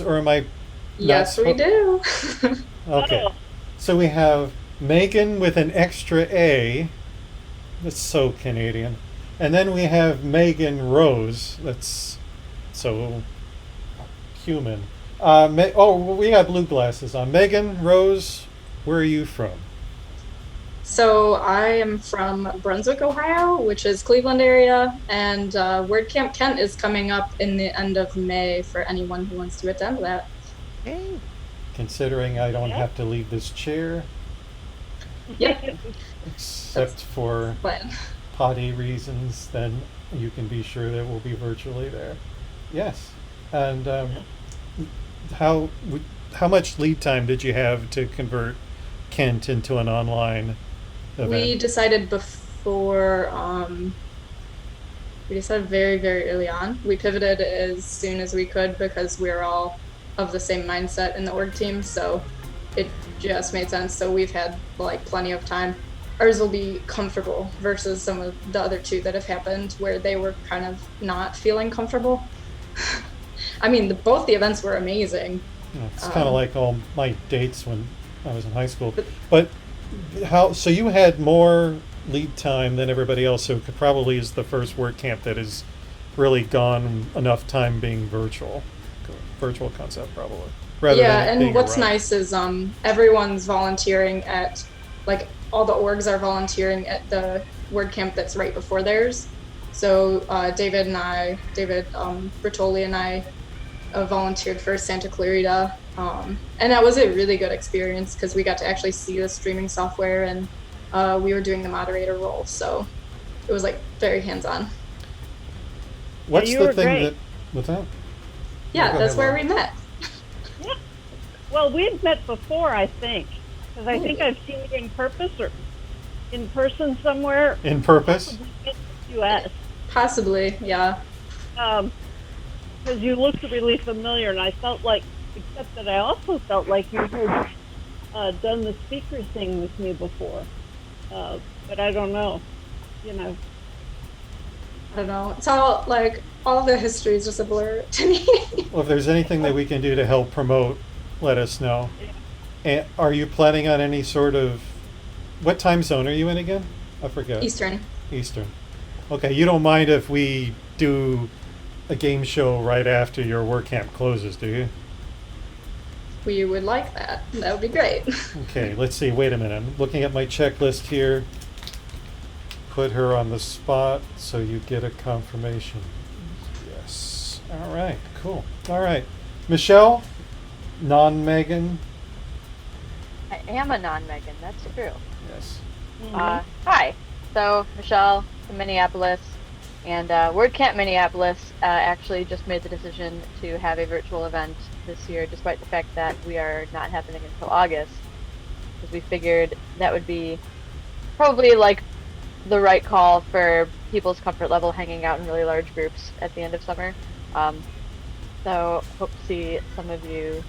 or am I not Yes, we do. Okay. Oh, So we have Megan with an extra A. That's so Canadian. And then we have Megan Rose. That's so human. We got blue glasses on. Megan Rose, where are you from? So I am from Brunswick, Ohio, which is Cleveland area, and WordCamp Kent is coming up in the end of May for anyone who wants to attend that. Hey. Considering I don't yep. have to leave this chair, Yep, except that's for the plan. potty reasons, then you can be sure that we'll be virtually there. Yes. And how how much lead time did you have to convert Kent into an online We event? decided we decided very, very early on. We pivoted as soon as we could because we're all of the same mindset in the org team, so it just made sense. So we've had like plenty of time. Ours will be comfortable versus some of the other two that have happened where they were kind of not feeling comfortable. I mean, both the events were amazing. It's kind of Um, like all my dates when I was in high school. but But how? So you had more lead time than everybody else, so it probably is the first work camp that has really gone enough time being virtual, virtual concept probably, rather than yeah, it and being a what's rush. nice is everyone's volunteering at like all the orgs are volunteering at the word camp that's right before theirs. So David Bertoli and I volunteered for Santa Clarita, and that was a really good experience because we got to actually see the streaming software and we were doing the moderator role, so it was like very hands-on. Yeah, What's you the were thing great. that with that? Yeah, Go that's ahead, where Laura. we met. Yeah. Well, we've met before, I think, because I think Ooh. I've seen you in purpose or in person somewhere, In purpose? possibly in the U.S. Possibly, yeah. Because you looked really familiar, and I felt like, except that I also felt like you had done the speaker thing with me before. But I don't know, you know. I don't know. It's all like all the history is just a blur to me. Well, if there's anything that we can do to help promote, let us know. Yeah. And are you planning on any sort of what time zone are you in again? I forget. Eastern. Eastern. Okay, you don't mind if we do a game show right after your work camp closes, do you? We would like that. That would be great. Okay, let's see. Wait a minute. I'm looking at my checklist here. Put her on the spot so you get a confirmation. Yes. All right, cool. All right. Michelle, non Megan. I am a non-Megan, that's true. Yes. Mhm. Hi. So, Michelle from Minneapolis, and WordCamp Minneapolis actually just made the decision to have a virtual event this year, despite the fact that we are not happening until August, because we figured that would be probably like the right call for people's comfort level hanging out in really large groups at the end of summer. Um, so, hope to see some of you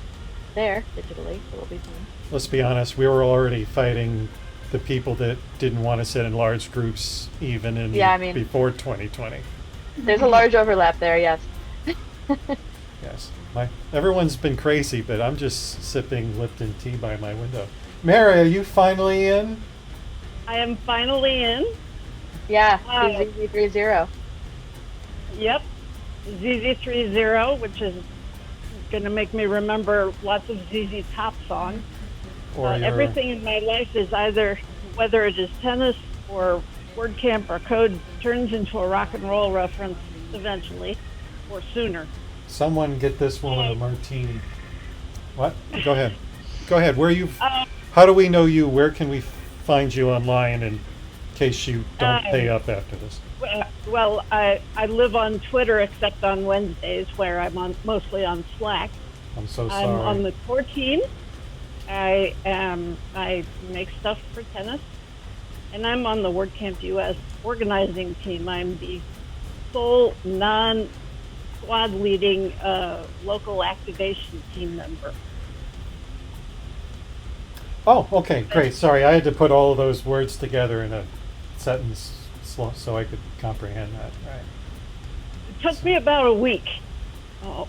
there digitally. It will be fun. Let's be honest. We were already fighting the people that didn't want to sit in large groups even in Yeah, I mean, before 2020. there's a large overlap there, yes. Yes. Everyone's been crazy, but I'm just sipping Lipton tea by my window. Mary, are you finally in? I am finally in. Yeah, Uh, CZ30. Yep, ZZ30, which is going to make me remember lots of ZZ Top songs. Or your Everything in my life is either, whether it is tennis or WordCamp or code, turns into a rock and roll reference eventually, or sooner. someone get this woman a Uh, martini. What? Go ahead. Go ahead. Where you uh, how do we know you? Where can we find you online in case you don't pay up after this? well, I live on Twitter except on Wednesdays where I'm on mostly on Slack. I'm so I'm on sorry. the core team. I make stuff for tennis, and I'm on the WordCamp US organizing team. I'm the sole non-squad leading local activation team member. Oh, okay, great. Sorry, I had to put all of those words together in a sentence so I could comprehend that. Right. It took me about a week. Oh,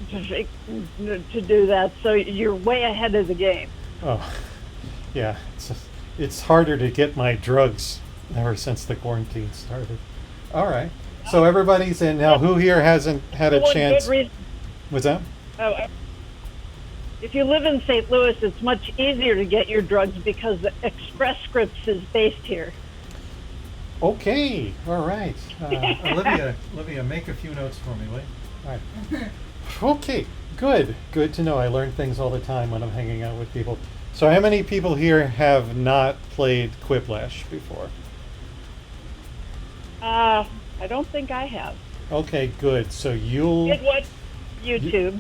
to do that, so you're way ahead of the game. Oh, yeah. It's harder to get my drugs ever since the quarantine started. All right. So everybody's in now. Who here hasn't had a chance? What's that? Oh, if you live in St. Louis, it's much easier to get your drugs because Express Scripts is based here. Okay. All right. Olivia, make a few notes for me, will you? All right. Okay. Good. Good to know. I learn things all the time when I'm hanging out with people. So how many people here have not played Quiplash before? I don't think I have. Okay, good. So you'll Did what? YouTube.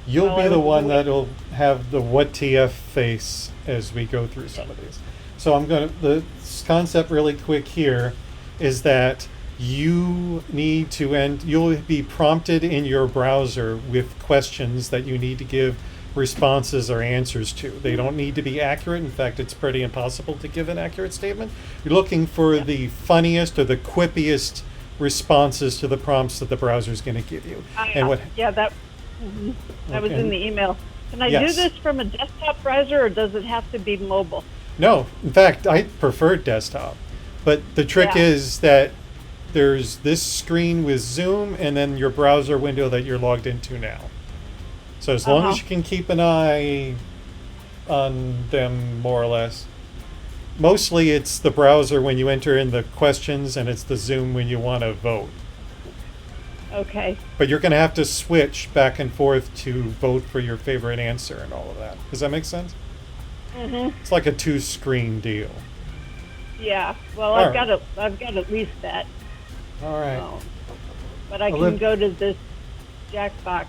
you'll be the one that'll have the what TF face as we go through some of these. So the concept really quick here is that you'll be prompted in your browser with questions that you need to give responses or answers to. They don't need to be accurate. In fact, it's pretty impossible to give an accurate statement. You're looking for the funniest or the quippiest responses to the prompts that the browser is going to give you. That was in the email. Can I do this from a desktop browser, or does it have to be mobile? No, in fact, I prefer desktop. But the trick is that there's this screen with Zoom and then your browser window that you're logged into now. So as long as you can keep an eye on them, more or less. Mostly it's the browser when you enter in the questions, and it's the Zoom when you want to vote. Okay. But you're going to have to switch back and forth to vote for your favorite answer and all of that. Does that make sense? Mm-hmm. It's like a two-screen deal. Yeah. Well, I've got at least that. All right. But I can go to this Jackbox.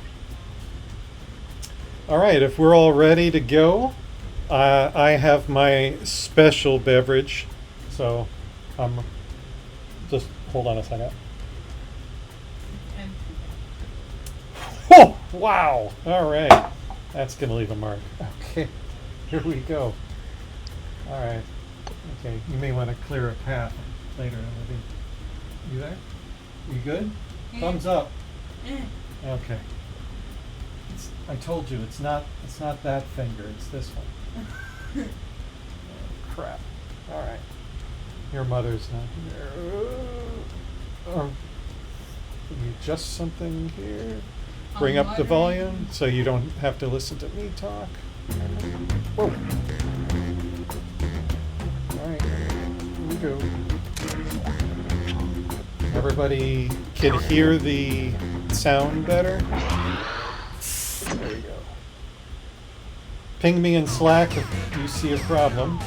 All right. If we're all ready to go, I have my special beverage. So, just hold on a second. Oh, wow. All right. That's going to leave a mark. Okay. Here we go. All right. Okay. You may want to clear a path later. You there? You good? Thumbs up. Okay. I told you, it's not that finger. It's this one. Oh, crap. All right. Your mother's not here. Can you adjust something here? Bring up the volume so you don't have to listen to me talk. Whoa. All right. Here we go. Everybody can hear the sound better? There you go. Ping me in Slack if you see a problem.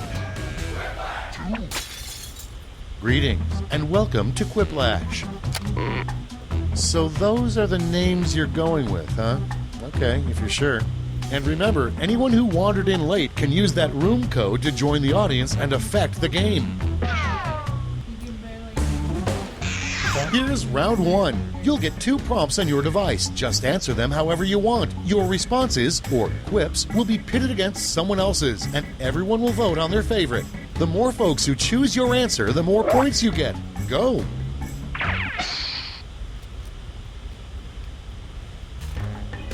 Greetings and welcome to Quiplash. So those are the names you're going with, huh? Okay, if you're sure. And remember, anyone who wandered in late can use that room code to join the audience and affect the game. Here's round one. You'll get 2 prompts on your device. Just answer them however you want. Your responses, or quips, will be pitted against someone else's, and everyone will vote on their favorite. The more folks who choose your answer, the more points you get. Go!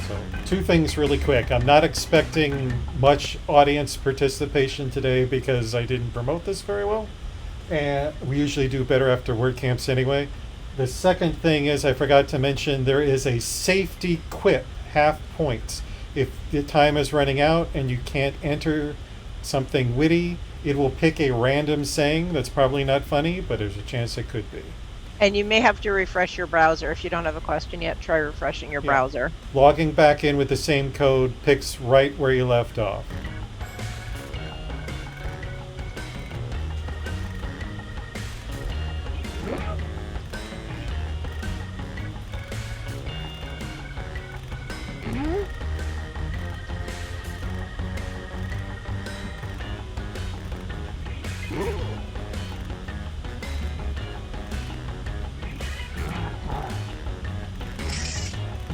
So, 2 things really quick. I'm not expecting much audience participation today because I didn't promote this very well. And we usually do better after WordCamps anyway. The second thing is I forgot to mention there is a safety quip, half points. If the time is running out and you can't enter something witty, it will pick a random saying that's probably not funny, but there's a chance it could be. And you may have to refresh your browser. If you don't have a question yet, try refreshing your browser. Logging back in with the same code picks right where you left off.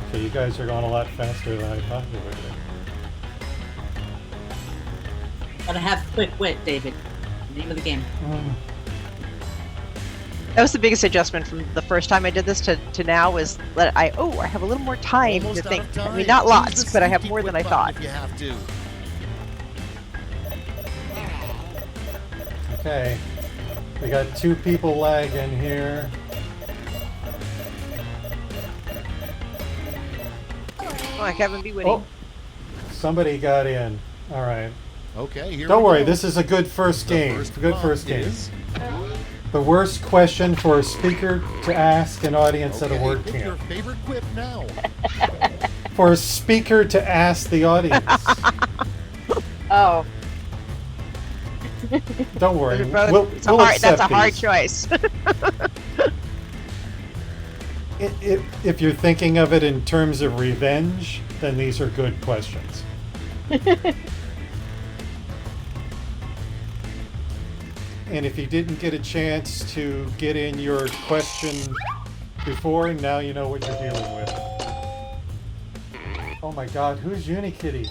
Okay, you guys are going a lot faster than I thought you would. Gotta have quick wit, David. Name of the game. That was the biggest adjustment from the first time I did this to now is that I have a little more time Almost to out think. of time. I mean, not Use lots, the but I have sneaky more than I quit button thought. if you have to. Okay. We got 2 people lagging here. Oh, I haven't be winning. Oh, somebody got in. All right. Okay, here Don't we worry, go. this is a good first The game. first Good prompt first game. is- The worst question for a speaker to ask an audience at a Okay, word pick your camp. favorite quip now. For a speaker to ask the audience. Oh, Don't worry. Those are both- We'll that's accept a hard these. choice. If you're thinking of it in terms of revenge, then these are good questions. And if you didn't get a chance to get in your question before, now you know what you're dealing with. Oh my god, who's Unikitty?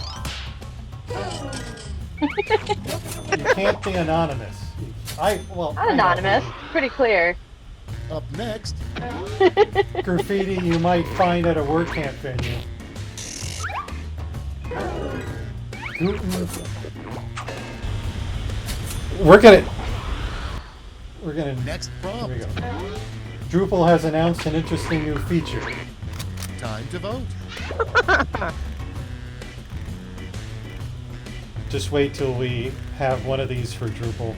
You can't be anonymous. not anonymous. Pretty clear. Up next, Graffiti you might find at a WordCamp venue. We're gonna. next Here prompt. we go. Drupal has announced an interesting new feature. Time to vote. Just wait till we have one of these for Drupal.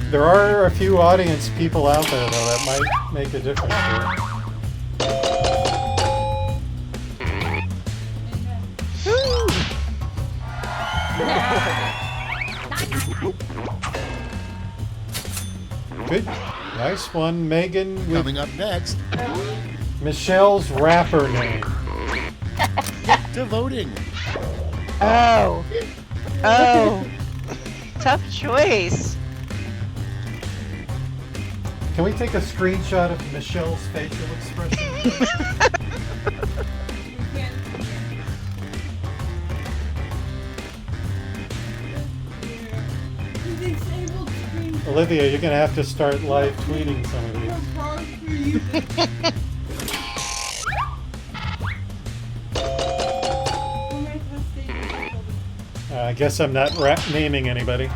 There are a few audience people out there, though, that might make a difference here. Good. Nice one, Megan, with Coming up next, Michelle's rapper name. to voting. Oh. Tough choice. Can we take a screenshot of Michelle's facial expression? Olivia, you're gonna have to start live tweeting some of these. I guess I'm not naming anybody.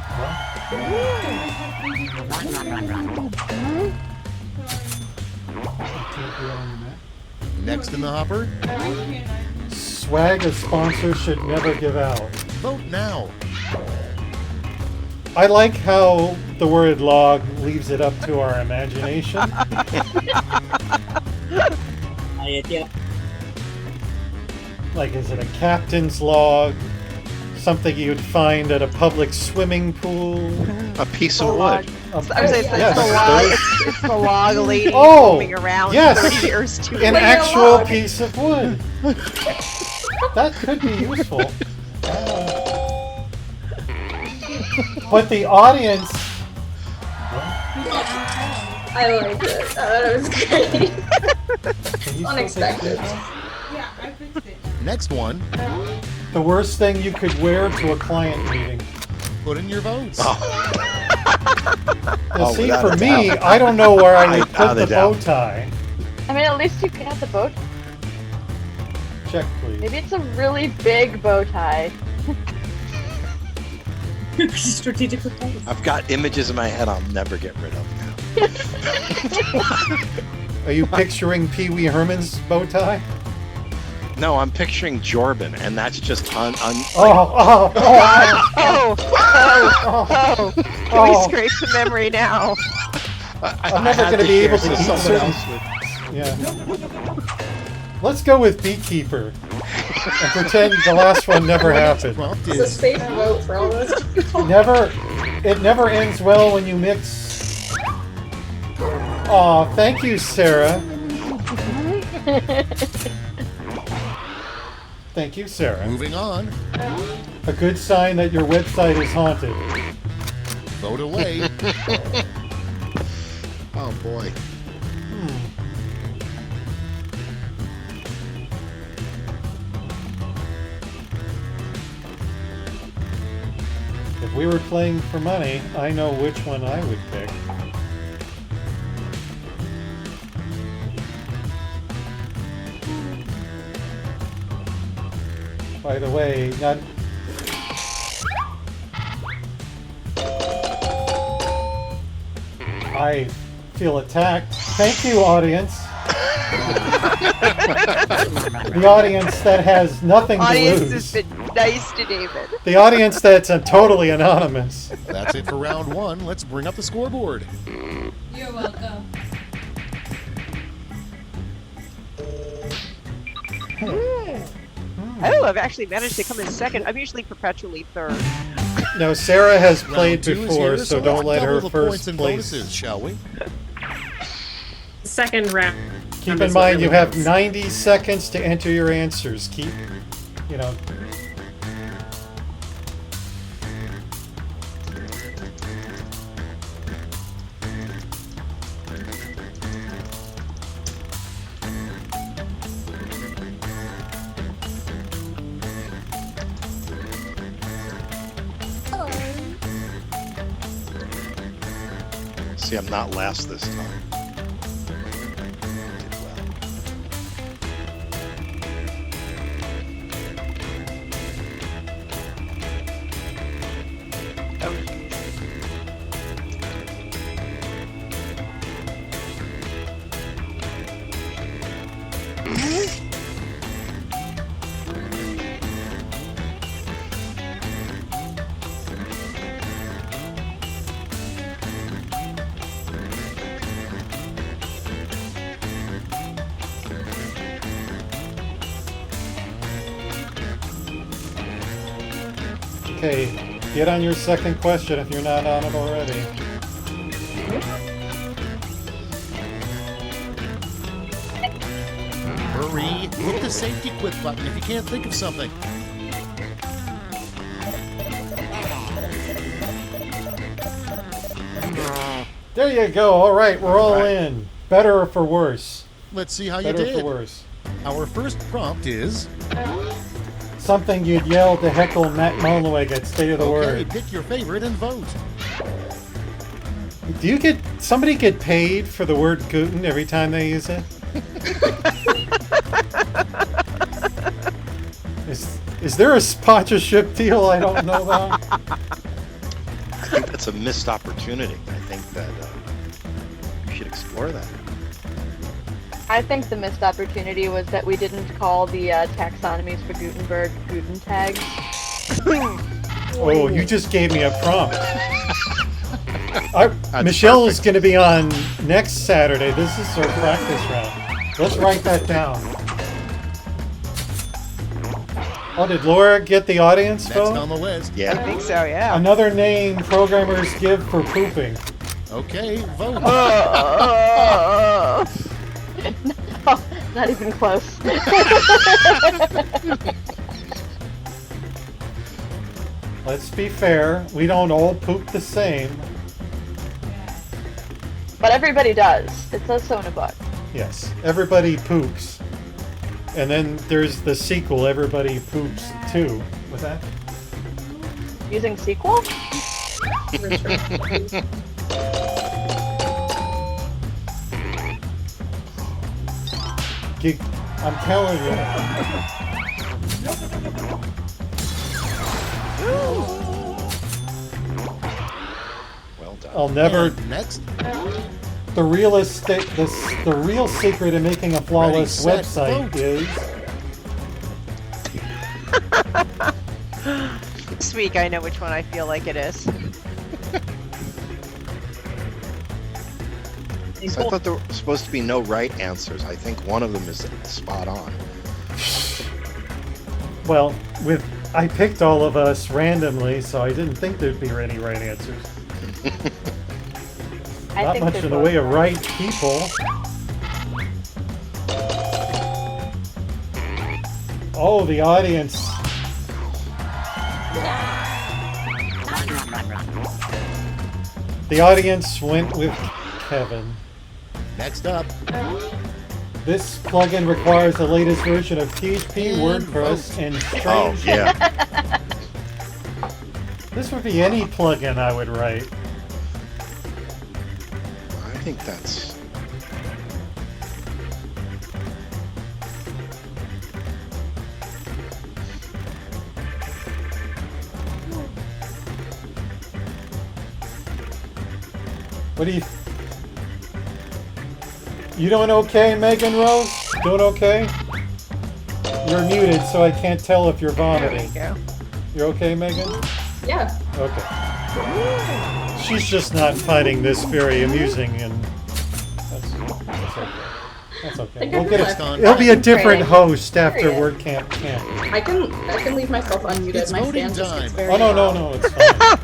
Next in the hopper, Swag a sponsor should never give out. vote now. I like how the word log leaves it up to our imagination. Like, is it a captain's log? Something you'd find at a public swimming pool? A piece of wood. I was saying it's, Yes, the log, it's the log lady Oh, roaming around yes. 30 years too An late. actual piece of wood. That could be useful. But the audience. I liked it. I thought it was great. Can you still Unexpected. take Next one, the worst thing you could wear to a client meeting? put in your votes. Now, Oh, see, without for a me, doubt. I don't know where I would Without put a the bow doubt. tie. I mean, at least you can have the bow. Check, please. Maybe it's a really big bow tie. Strategically placed. I've got images in my head I'll never get rid of now. Are you picturing Pee Wee Herman's bow tie? No, I'm picturing Jorben, and that's just Oh. Can we scrape the memory now? I'm never going to be able to eat certain. Yeah. Let's go with beekeeper and pretend the last one never happened. Prompt It's a is safe vote for all those people. It never ends well when you mix. Aw, thank you, Sarah. Thank you, Sarah. moving on. A good sign that your website is haunted. Vote away. Oh boy. If we were playing for money, I know which one I would pick. By the way, not... I feel attacked. Thank you, audience. The audience that has nothing to Audience lose. has been nice to David. The audience that's totally anonymous. That's it for round one. Let's bring up the scoreboard. You're welcome. Oh, I've actually managed to come in second. I'm usually perpetually third. No, Sarah has played Round two is before, here, so let's don't let double her the points first and place. bonuses, shall we? Second round. Keep is in what mind, really you have counts. 90 seconds to enter your answers. Keep, you know. See, I'm not last this time. Did well. Okay, get on your second question if you're not on it already. Hurry, hit the safety quit button if you can't think of something. There you go. All right, we're all in. Better or for worse? Let's see how you Better or did. for worse? Our first prompt is... Something you'd yell to heckle Matt Mullenweg at State of the Okay, Word. pick your favorite and vote. Do you get... Somebody get paid for the word Guten every time they use it? Is there a sponsorship deal I don't know about? I think that's a missed opportunity. I think that you should explore that. I think the missed opportunity was that we didn't call the taxonomies for Gutenberg Guten tags. Oh, you just gave me a prompt. That's Michelle is perfect. going to be on next Saturday. This is our practice round. Let's write that down. Oh, did Laura get the audience Next on vote? the list. I Yeah. think so, yeah. Another name programmers give for pooping. Okay, vote. Oh, not even close. Let's be fair. We don't all poop the same. But everybody does. It says so in a book. Yes, everybody poops. And then there's the sequel, Everybody Poops Too. What's that? Using SQL? I'm telling you. Well done. I'll never. And next, The real secret in making a flawless Ready, set, website vote. is. This week I know which one I feel like it is. So I thought there were supposed to be no right answers. I think one of them is spot on. Well, I picked all of us randomly, so I didn't think there'd be any right answers. I Not think much they're in the both way of right people. Oh, the audience. The audience went with Kevin. Next up, This plugin requires the latest version of PHP, And WordPress, and Oh, strange. yeah. This would be any plugin I would write. I think that's... What do you... You doing okay, Megan Rose? Doing okay? You're muted, so I can't tell if you're vomiting. There we go. You're okay, Megan? Yeah. Okay. She's just not finding this very amusing, and that's okay. That's okay. think We'll I get realized it. on. It'll be a different Great. host after Great. WordCamp camp. I can leave myself unmuted. It's My voting stand just gets time. very Oh no loud. no no! It's fine.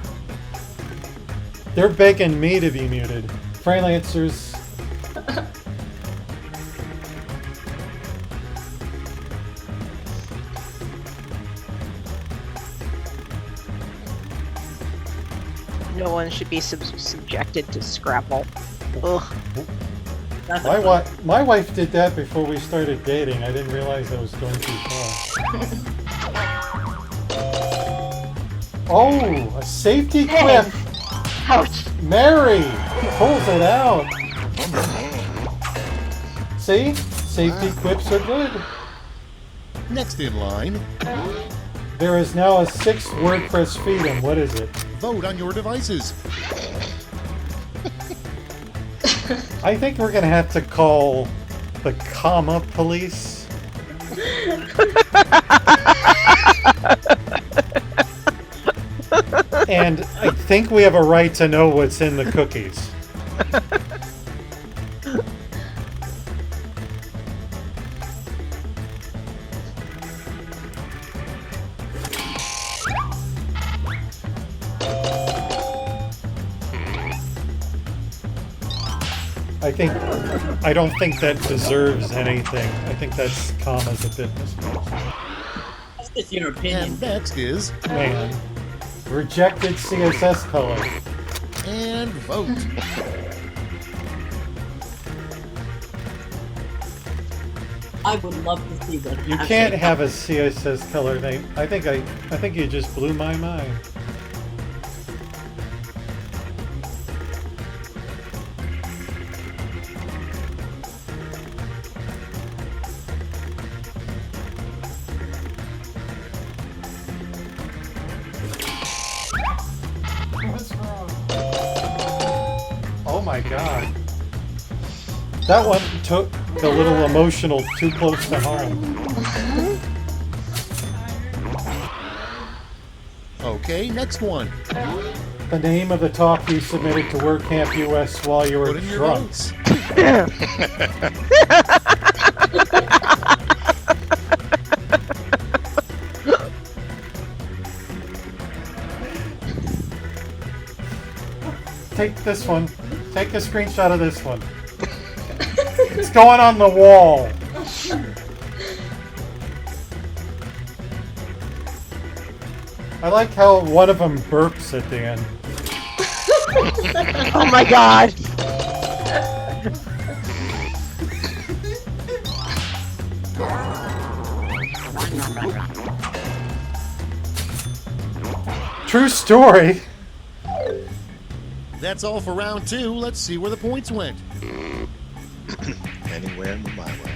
They're begging me to be muted. Freelancers. No one should be subjected to Scrabble. Ugh. My wife did that before we started dating. I didn't realize I was going too far. Oh, a safety Hey. quip. Ouch. Mary pulls it out. See? Safety quips are good. next in line, There is now a sixth WordPress feed, what is it? vote on your devices. I think we're gonna have to call the comma police. And I think we have a right to know what's in the cookies. I don't think that deserves anything. I think that's comma's a bit misplaced. That's just your opinion. And next is, Man. Rejected CSS color. and vote. I would love to see what You can't have a CSS color name. I think you just blew my mind. What's wrong? Oh my god. That one took a little emotional too close to home. Okay, next one. The name of the talk you submitted to WordCamp US while you were Put in your drunk. votes. Take this one. Take a screenshot of this one. It's going on the wall. I like how one of them burps at the end. Oh my god! True story. That's all for round 2. Let's see where the points went. Anywhere in my way.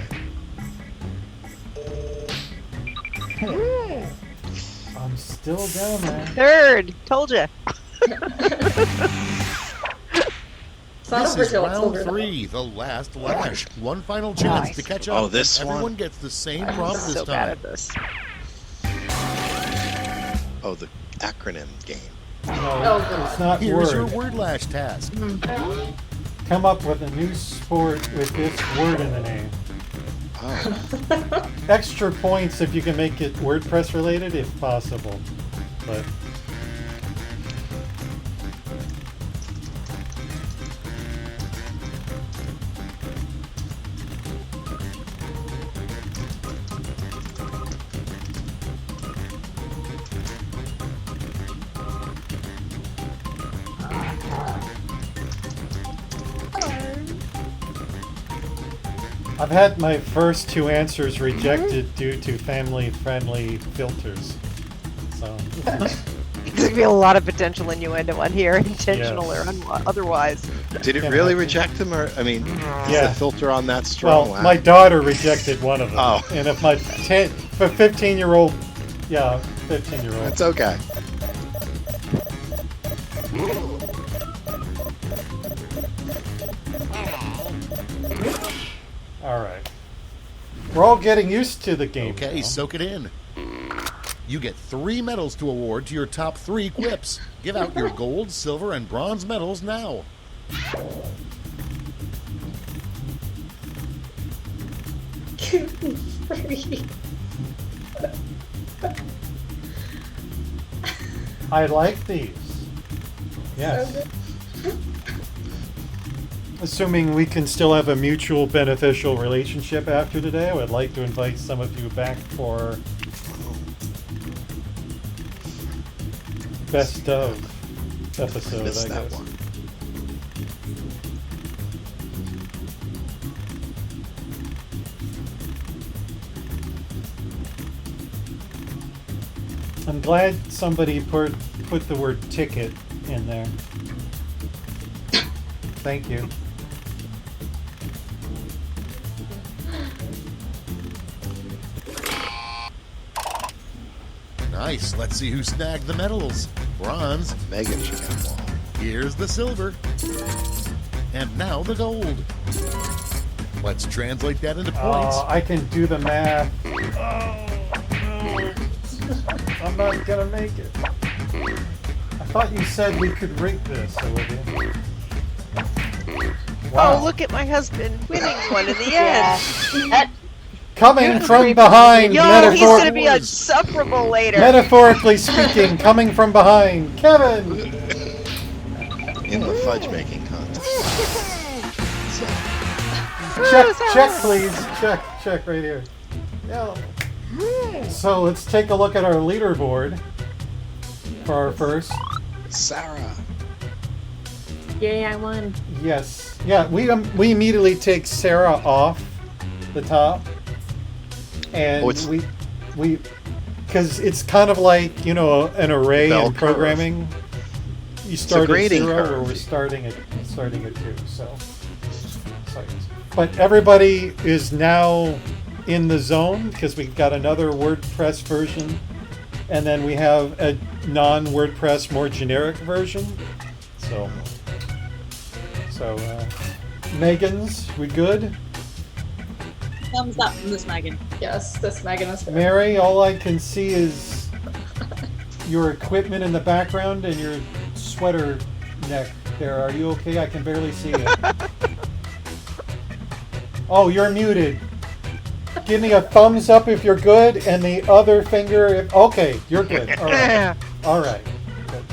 I'm still down there. Third! Told ya. It's not This over is till it's round over. 3, the last lash. One final chance to catch up. Oh, this and one? everyone gets the same prompt I'm this so bad time. at this. Oh, the acronym game. No, God. it's not Here's your word. word lash task. Come up with a new sport with this word in the name. Oh, Extra points if you can make it WordPress related, if possible. But I've had my first 2 answers rejected due to family-friendly filters. So. There's gonna be a lot of potential innuendo on here, intentional or otherwise. Did it really reject them, or I mean, is the filter on that strong? Well, my daughter rejected one of them. Oh. And if my 15-year-old, 15-year-old. That's okay. All right. We're all getting used to the game. Okay, now. soak it in. You get 3 medals to award to your top 3 quips. Give out your gold, silver, and bronze medals now. I like these. Yes. Assuming we can still have a mutual beneficial relationship after today, I would like to invite some of you back for best of episode, Missed I that guess. one. I'm glad somebody put the word ticket in there. Thank you. Nice. Let's see who snagged the medals. Bronze. Megan should have one. Here's the silver. And now the gold. Let's translate that into points. I can do the math. Oh, no. I'm not gonna make it. I thought you said we could rig this, Olivia. Wow. Oh, look at my husband winning one in the end. Coming from behind, Yo, he's gonna be insufferable later. Metaphorically speaking, coming from behind, Kevin! In the fudge making contest. Check, please. Check right here. Yeah. So let's take a look at our leaderboard for our first. Sarah. Yay, I won. Yes. Yeah, we immediately take Sarah off the top. And we because it's kind of like, you know, an array in programming. You start at 0 where we're starting at 2. So but everybody is now in the zone because we've got another WordPress version, and then we have a non-WordPress, more generic version. So Megan's, we good? Thumbs up from this Megan. Yes, this Megan is good. Mary, all I can see is your equipment in the background and your sweater neck there. Are you okay? I can barely see you. Oh, you're muted. Give me a thumbs up if you're good, and the other finger if... Okay, you're good. All right. All right. Good.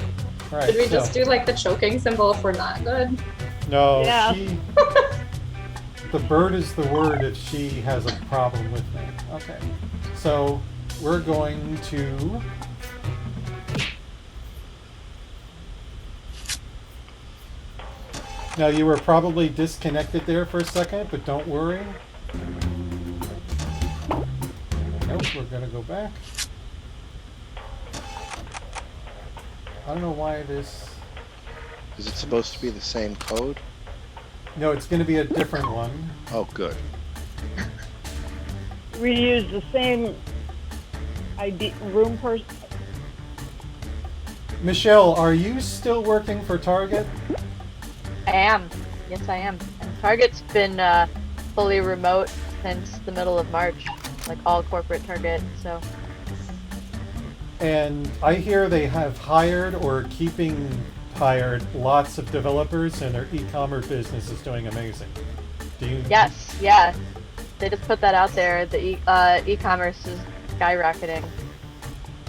All right. Did we just do like the choking symbol if we're not good? No, Yeah. The bird is the word if she has a problem with me. Okay. So we're going to... Now you were probably disconnected there for a second, but don't worry. Nope, we're gonna go back. I don't know why this... Is it supposed to be the same code? No, it's gonna be a different one. Oh, good. We use the same ID room person. Michelle, are you still working for Target? I am. Yes, I am. And Target's been fully remote since the middle of March, like all corporate Target, so. And I hear they have hired or keeping hired lots of developers, and their e-commerce business is doing amazing. Do you? Yes, yeah. They just put that out there. The e-commerce is skyrocketing.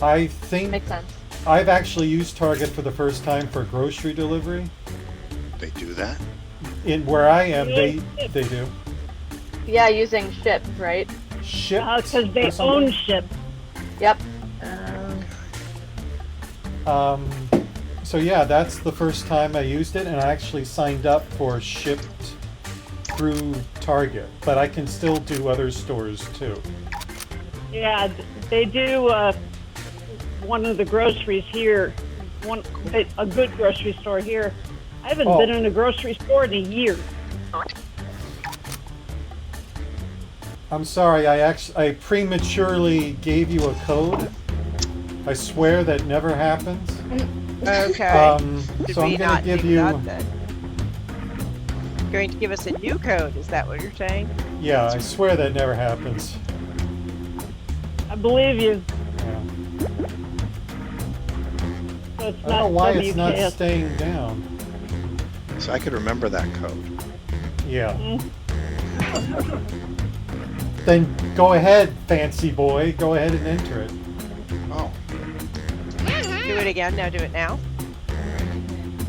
I think Makes sense. I've actually used Target for the first time for grocery delivery. They do that? In where I am, they do. Yeah, using Ship, right? Ship. Because they own Ship. Yep. So yeah, that's the first time I used it, and I actually signed up for Shipped through Target, but I can still do other stores too. Yeah, they do one of the groceries here, a good grocery store here. I haven't been in a grocery store in a year. I'm sorry, I prematurely gave you a code. I swear that never happens. Okay. Did So we I'm going not to give think you... that then? Going to give us a new code, is that what you're saying? Yeah, I swear that never happens. I believe you. Yeah. So it's I don't know why it's not WPS. staying down. So I could remember that code. Yeah. Then go ahead, fancy boy. Go ahead and enter it. Oh, Do it again, now do it now.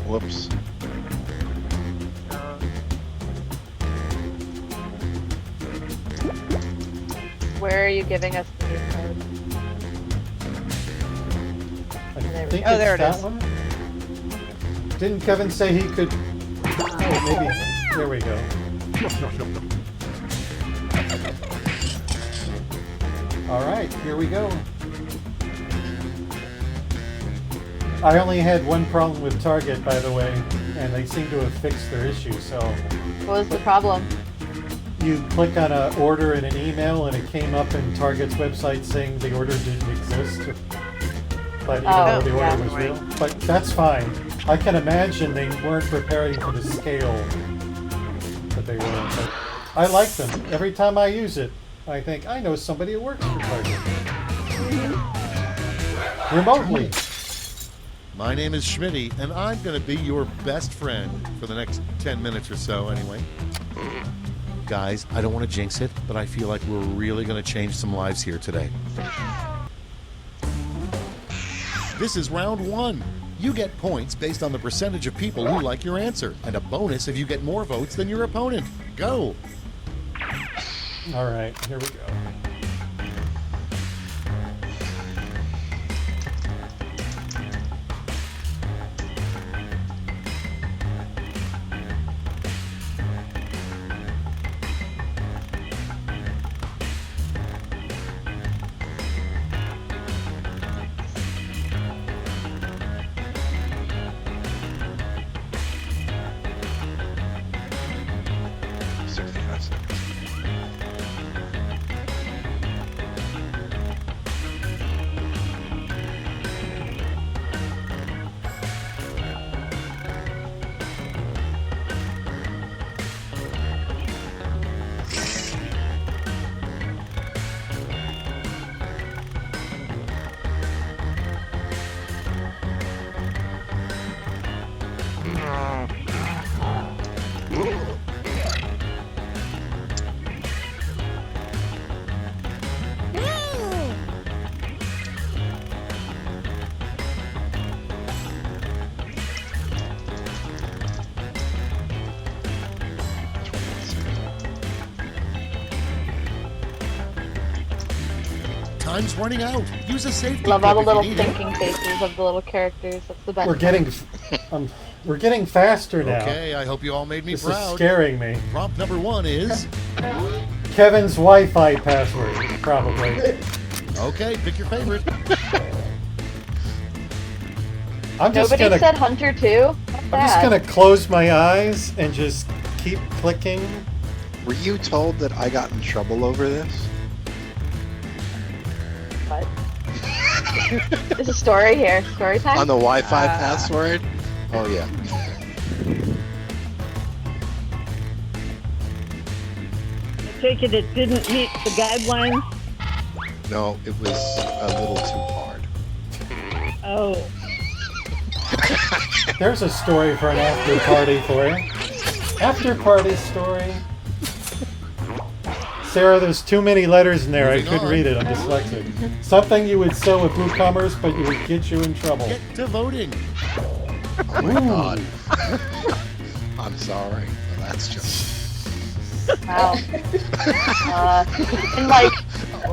whoops. Where are you giving us the new code? I there we think go. Oh, it's there it that is. one. Didn't Kevin say he could... Oh, maybe... There we go. All right, here we go. I only had one problem with Target, by the way, and they seem to have fixed their issue, so... What was the problem? You click on an order in an email and it came up in Target's website saying the order didn't exist. But even though the order was real. But that's fine. I can imagine they weren't preparing for the scale that they were. But I like them. Every time I use it, I think, I know somebody who works for Target. Remotely. My name is Schmitty, and I'm going to be your best friend for the next 10 minutes or so, anyway. Guys, I don't want to jinx it, but I feel like we're really going to change some lives here today. This is round 1. You get points based on the percentage of people who like your answer, and a bonus if you get more votes than your opponent. Go! All right, here we go. Time's running out. Use a safety Love all the clip little if you need it. thinking faces of the little characters. That's the best. We're getting faster now. Okay, I hope you all made me This proud. is scaring me. Prompt number 1 is... Kevin's Wi-Fi password, probably. Okay, pick your favorite. I'm just Nobody gonna. said Hunter too? I'm just gonna close my eyes and just keep clicking. Were you told that I got in trouble over this? What? There's a story here. Story time? On the Wi-Fi password? Oh yeah. I take it didn't meet the guidelines. No, it was a little too hard. Oh. There's a story for an after party for you. After party story. Sarah, there's too many letters in there. I couldn't read it. I'm dyslexic. Something you would sell with WooCommerce, but it would get you in trouble. Get to voting. Oh my god. I'm sorry. But that's just... Wow. And like,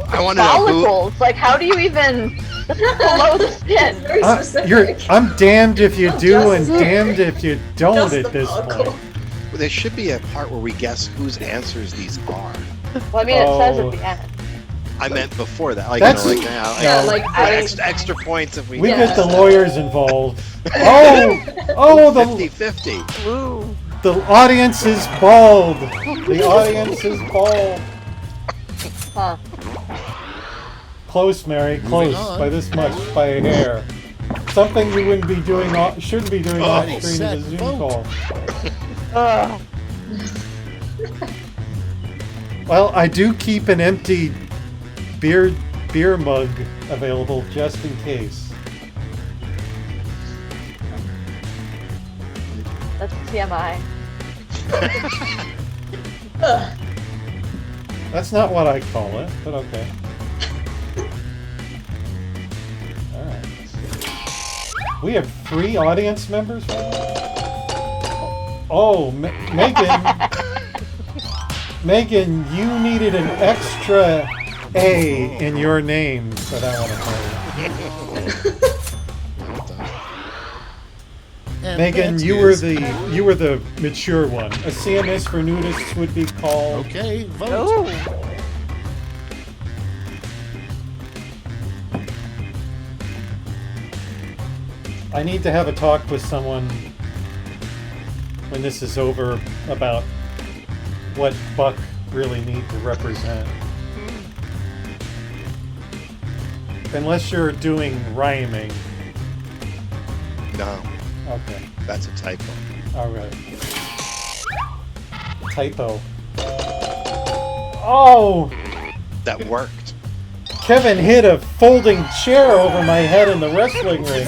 I want to know who... follicles. Like, how do you even below the skin? Very specific. I'm damned if you do and damned if you don't Just at the this follicle. point. there should be a part where we guess whose answers these are. Well, I mean, it says at the end. I meant before that. Like, That's- you know, like now. Yeah, like extra points if we We guess. get the lawyers involved. Oh, the 50-50. Ooh. the audience is bald. The audience is bald. Huh. Close, Mary, close. on. By this much, by a hair. Something you wouldn't be doing, shouldn't be doing off Ready, screen set, in a Zoom vote. call. Well, I do keep an empty beer mug available just in case. That's TMI. That's not what I call it, but okay. Alright. We have 3 audience members right now? Oh, Megan. Megan, you needed an extra A in your name that I want to play. And Megan, that you were is- the mature one. A CMS for nudists would be called. Okay, vote. Oh. I need to have a talk with someone when this is over about what Buck really need to represent. Unless you're doing rhyming. No, Okay. that's a typo. Alright. Typo. Oh! That worked. Kevin hit a folding chair over my head in the wrestling ring.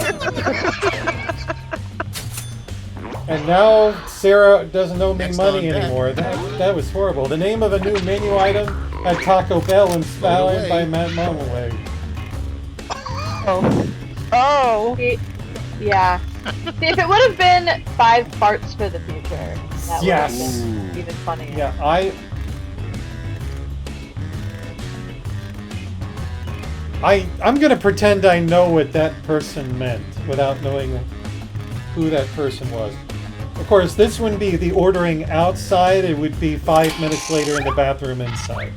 And now Sarah doesn't owe me Next money on deck. anymore. That was horrible. The name of a new menu item at Taco Bell inspired by Matt Mullenweg. Oh. Oh. Yeah. See, if it would have been 5 farts for the future, that Yes. would have been even funnier. Yeah, I'm gonna pretend I know what that person meant without knowing who that person was. Of course, this wouldn't be the ordering outside, it would be 5 minutes later in the bathroom inside.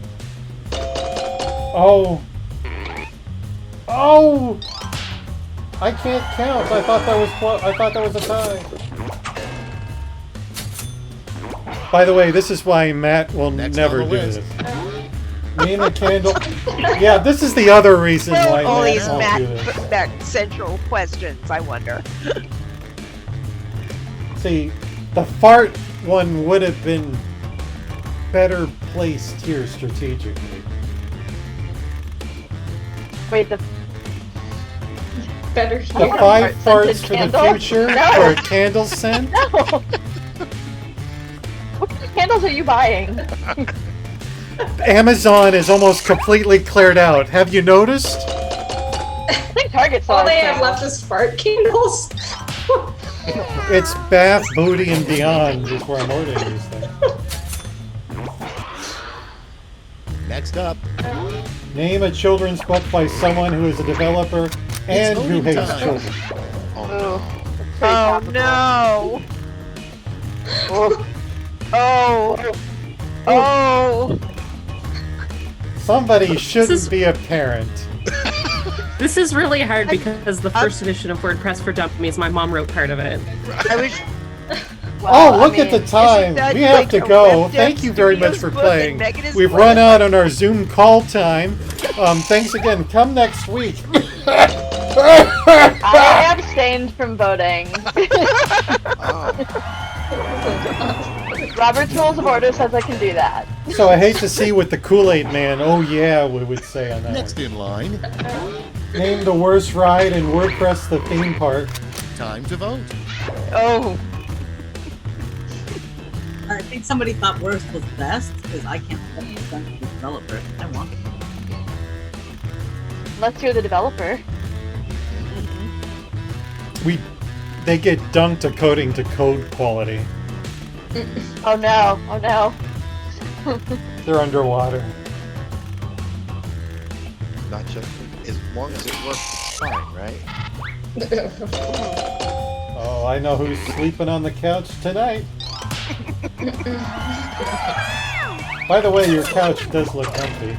Oh. Oh! I can't count. I thought that was a tie. By the way, this is why Matt will Next never on do the list. this. Name a candle. Yeah, this is the other reason why All Matt these won't do this. Matt central questions, I wonder. See, the fart one would have been better placed here strategically. Wait, the better The here. 5 Fart farts scented for the candle? future No. for a candle scent? no. What candles are you buying? Amazon is almost completely cleared out. Have you noticed? I think Target sells All they have candles. left is fart candles. It's Bath, Booty, and Beyond is where I'm ordering these things. Next up, Name a children's book by someone who is a developer and who voting hates time. children. Oh, Oh no. Oh. Oh. Somebody shouldn't is- be a parent. This is really hard because the first edition of WordPress for Dummies, my mom wrote part of it. I was. Oh, look at the isn't time. that We have like to a go. Web Thank Dev you very much Studios for book playing. and Megan is We've one run of out on our Zoom call time. Thanks again. Come next week. I abstained from voting. Robert's Rules of Order says I can do that. So I hate to see what the Kool-Aid Man, oh yeah, we would say on that next one. in line, Name the worst ride in WordPress the theme park. time to vote. Oh. I think somebody thought worst was best because I can't represent the developer. I want it. Unless you're the developer. They get dunked according to code quality. Oh no, oh no. They're underwater. not just as long as it works, it's fine, right? Oh, I know who's sleeping on the couch tonight. By the way, your couch does look comfy.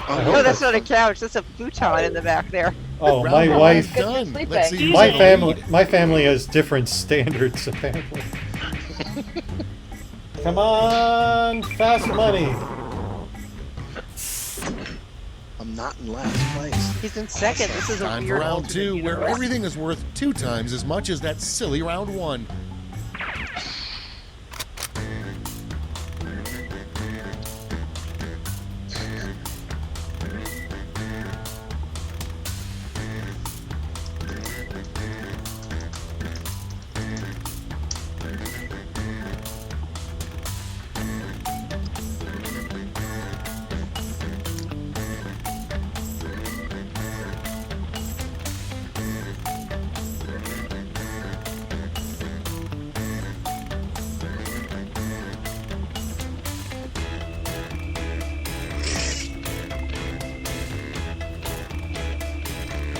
No, that's not a couch. That's a futon in the back there. Oh, Round my one wife. is done. Sleeping. Let's see who's My in the family. lead. My family has different standards apparently. Come on, fast money. I'm not in last place. He's in second. This is a Time for weird round alternate 2, where universe. everything is worth 2 times as much as that silly round 1.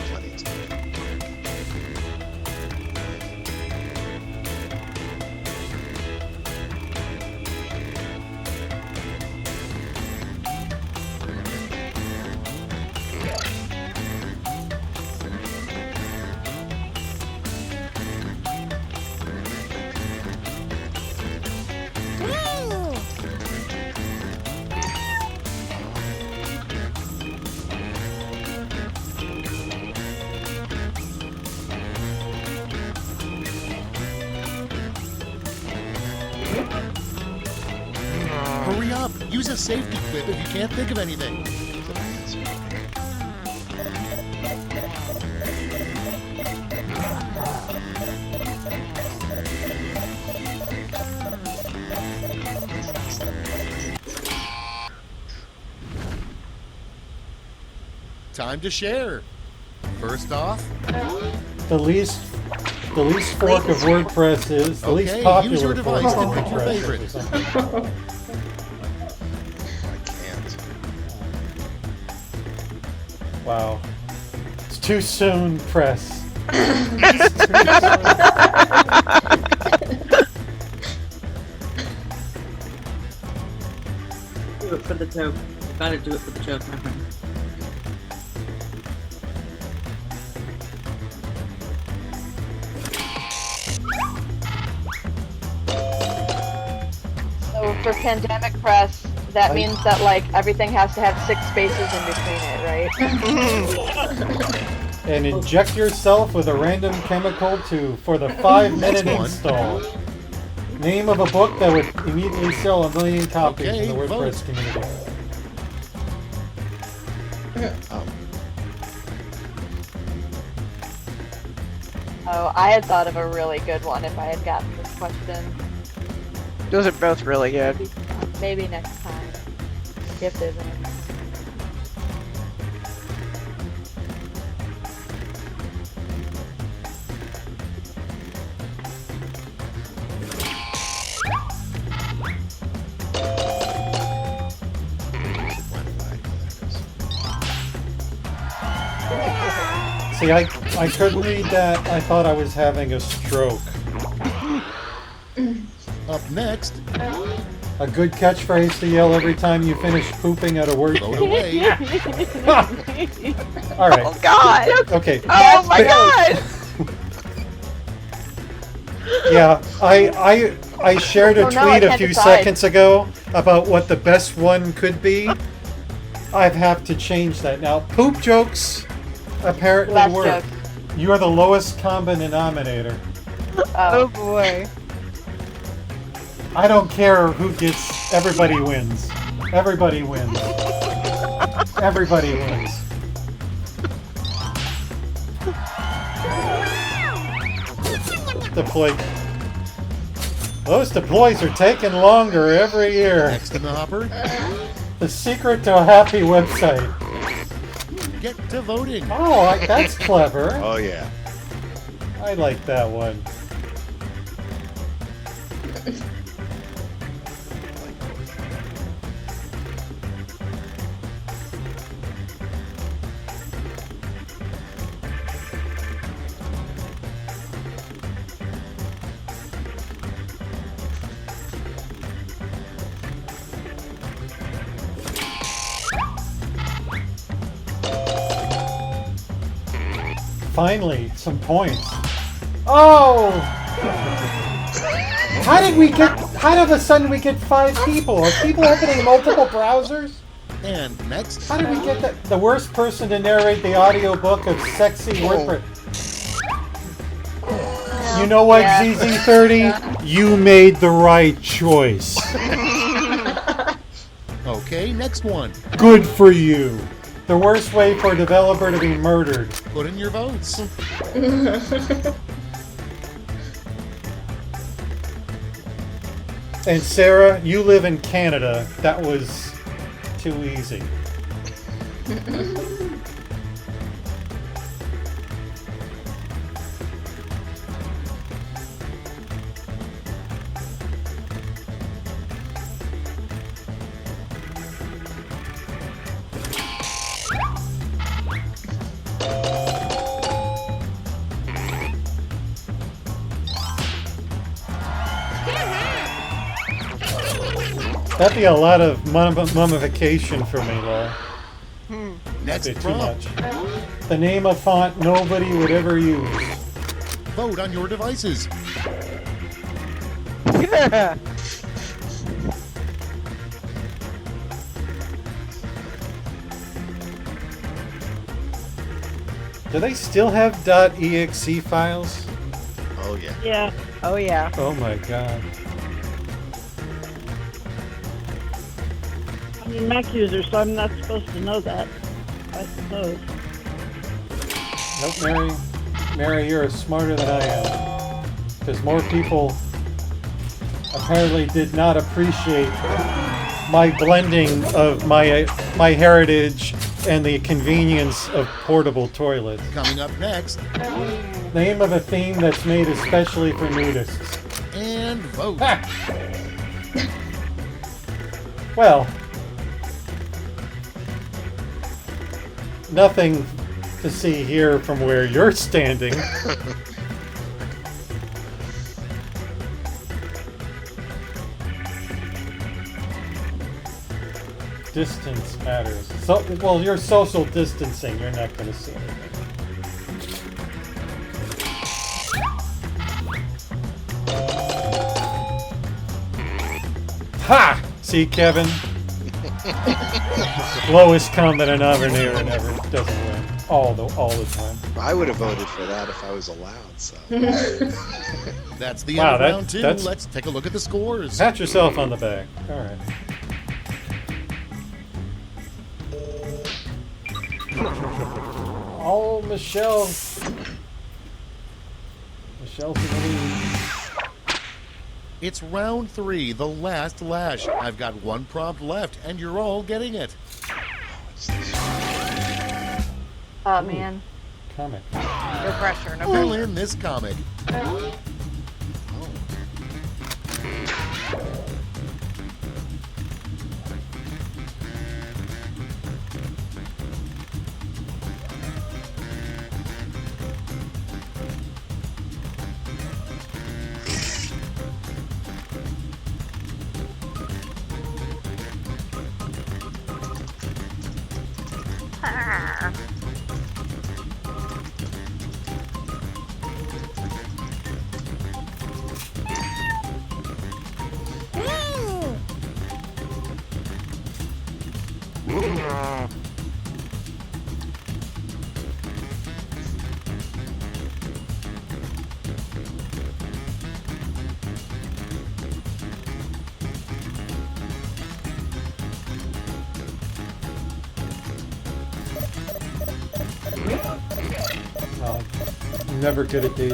Plenty of time. Hurry up! Use a safety clip if you can't think of anything. Time to share. First off, The least fork of WordPress is the least Okay, popular use your fork device of to pick your WordPress favorite. or something. I can't. Wow. It's too soon, press. Do it for the joke. You gotta do it for the joke, my friend. So for pandemic press, that means that like everything has to have 6 spaces in between it, right? And inject yourself with a random chemical for the 5-minute Next one. install. Name of a book that would immediately sell 1 million copies Okay, in the WordPress vote. community. Oh, I had thought of a really good one if I had gotten this question. Those are both really good. Maybe next time, if there's any. See, I couldn't read that. I thought I was having a stroke. up next, A good catchphrase to yell every time you finish pooping at a word. vote away. All right. Oh God! Okay. Oh my God! Yeah, I shared a Oh, no, I tweet a can't few decide. seconds ago about what the best one could be. I have to change that now. Poop jokes apparently Last work. joke. You are the lowest common denominator. Oh Oh, boy! I don't care who gets. Everybody wins. Everybody wins. Everybody wins. Deploy. Those deploys are taking longer every year. Next in the hopper, The secret to a happy website. get to voting. Oh, that's clever. Oh yeah. I like that one. finally, some points. Oh! How did all of a sudden we get 5 people? Are people opening multiple browsers? And next, How did we get the worst person to narrate the audiobook of Sexy WordPress? You know what, Yeah. ZZ30? You made the right choice. okay, next one. Good for you. The worst way for a developer to be murdered. Put in your votes. And Sarah, you live in Canada. That was too easy. That'd be a lot of mummification for me, Laura. Next Too prompt. much. The name of font nobody would ever use. Vote on your devices. Do they still have .exe files? Oh yeah. Yeah. Oh yeah. Oh my god. I'm a Mac user, so I'm not supposed to know that. I suppose. Nope, Mary, you're smarter than I am. Because more people apparently did not appreciate my blending of my heritage and the convenience of portable toilets. Coming up next, Name of a theme that's made especially for nudists. and vote. Ha! Well, nothing to see here from where you're standing. Distance matters. So, well, you're social distancing. You're not going to see anything. Ha! See, Kevin? Lowest common denominator never doesn't win. All the time. I would have voted for that if I was allowed. So. That's the Wow, end of round 2. that's- Let's take a look at the scores. Pat yourself on the back. All right. Oh, Michelle. Michelle's in the lead. It's round 3, the last lash. I've got one prompt left, and you're all getting it. Oh man. Comic. No pressure. No Fill pressure. in this comic. I'm never good at these.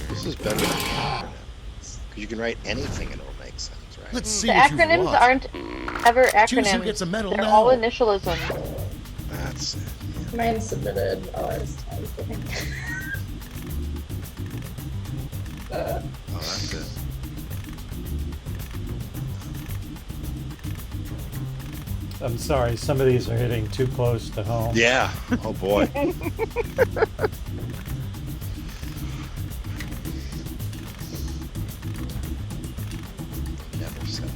This is better than acronyms. Because you can write anything and it'll make sense, right? Let's see The what you've acronyms lost. aren't ever Choose who acronyms. gets a medal They're now. all initialisms. That's it. Mine submitted. Oh, I was kidding. Oh, that's it. I'm sorry, some of these are hitting too close to home. Yeah. Oh boy. Never said.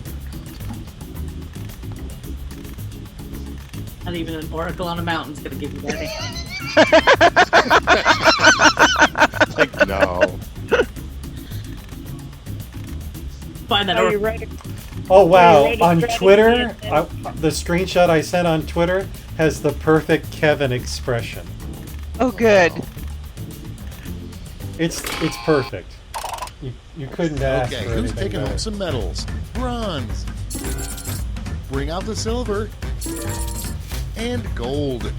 Not even an oracle on a mountain's gonna give you that answer. Like, no. Find that Are you oracle. ready? Oh wow! ready On for Twitter, anything? the screenshot I sent on Twitter has the perfect Kevin expression. Oh, good. It's perfect. You couldn't ask Okay, for who's anything taking home better. some medals? Bronze. Bring out the silver. And gold.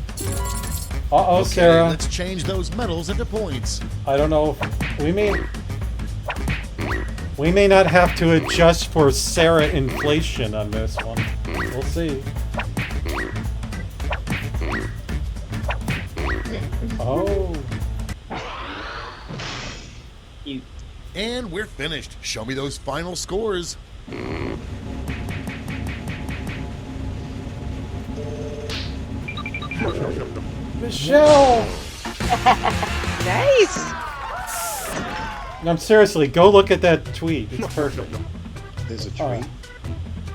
Uh-oh, Okay, Sarah. let's change those medals into points. I don't know. We may not have to adjust for Sarah inflation on this one. We'll see. Oh. And we're finished. Show me those final scores. Michelle! Nice. No, seriously, go look at that tweet. It's perfect. There's a Alright.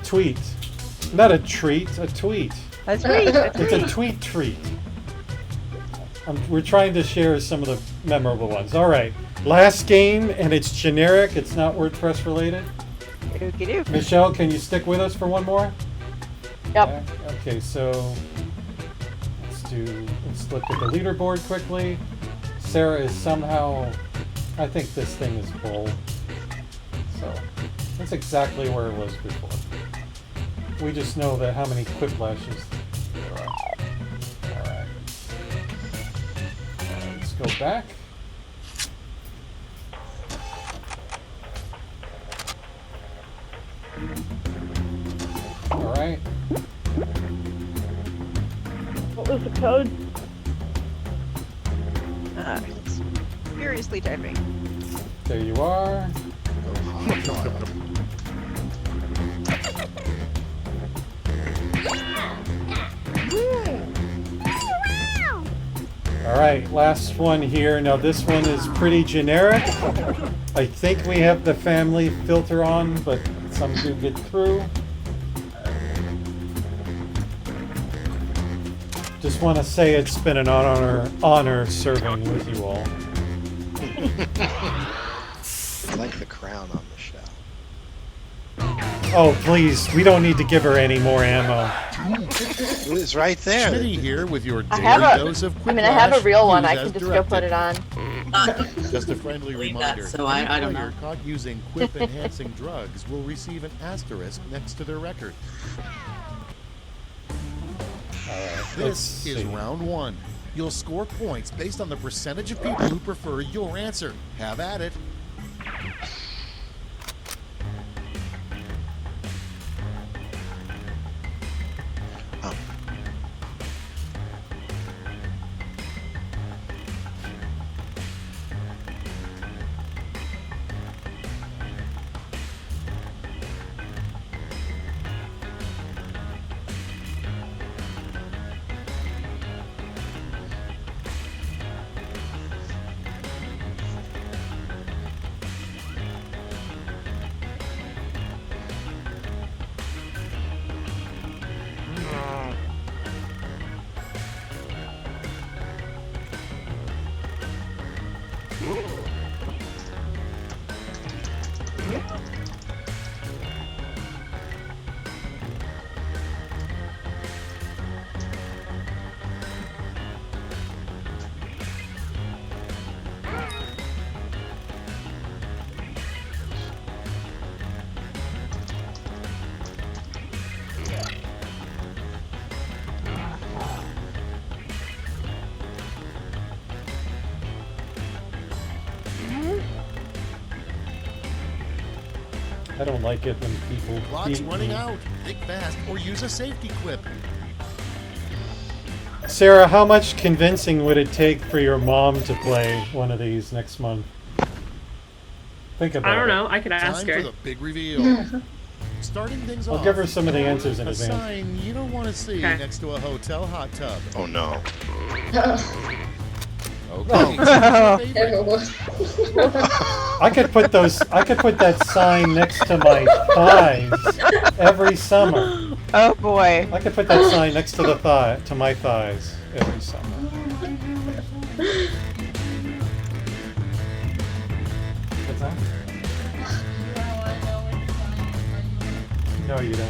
treat. Tweet. Not a treat, a tweet. That's great. That's It's a great. tweet treat. We're trying to share some of the memorable ones. Alright, last game, and it's generic. It's not WordPress related. Okey-doke. Michelle, can you stick with us for one more? Yep. Okay, so let's look at the leaderboard quickly. Sarah is somehow, I think this thing is full. So that's exactly where it was before. We just know that how many quicklashes there are. Alright. Let's go back. Alright. What was the code? It's furiously typing. There you are. Alright, last one here. Now this one is pretty generic. I think we have the family filter on, but some do get through. Just want to say it's been an honor serving with you all. I like the crown on Michelle. Oh, please, we don't need to give her any more ammo. It was right there. Schmitty here with your I daily have dose of I mean, I have a quiplash. real one. Use I can as just go directed. put it on. Just a friendly Read reminder. that, so I don't Any player know. caught using quip-enhancing drugs will receive an asterisk next to their record. Alright, let's This is see. round one. You'll score points based on the percentage of people who prefer your answer. Have at it. Oh. I don't like it when people Clock's beat running me. out. Think fast or use a safety quip. Sarah, how much convincing would it take for your mom to play one of these next month? Think about it. I don't know. I could ask Time her. for the big reveal. Starting things I'll off. give her some of the answers in a advance. sign you don't want to see Okay. next to a hotel hot tub. Oh no. Okay. I could put that sign next to my thighs every summer. Oh boy. I could put that sign next to the thigh, to my thighs every summer. What's that? No, you don't.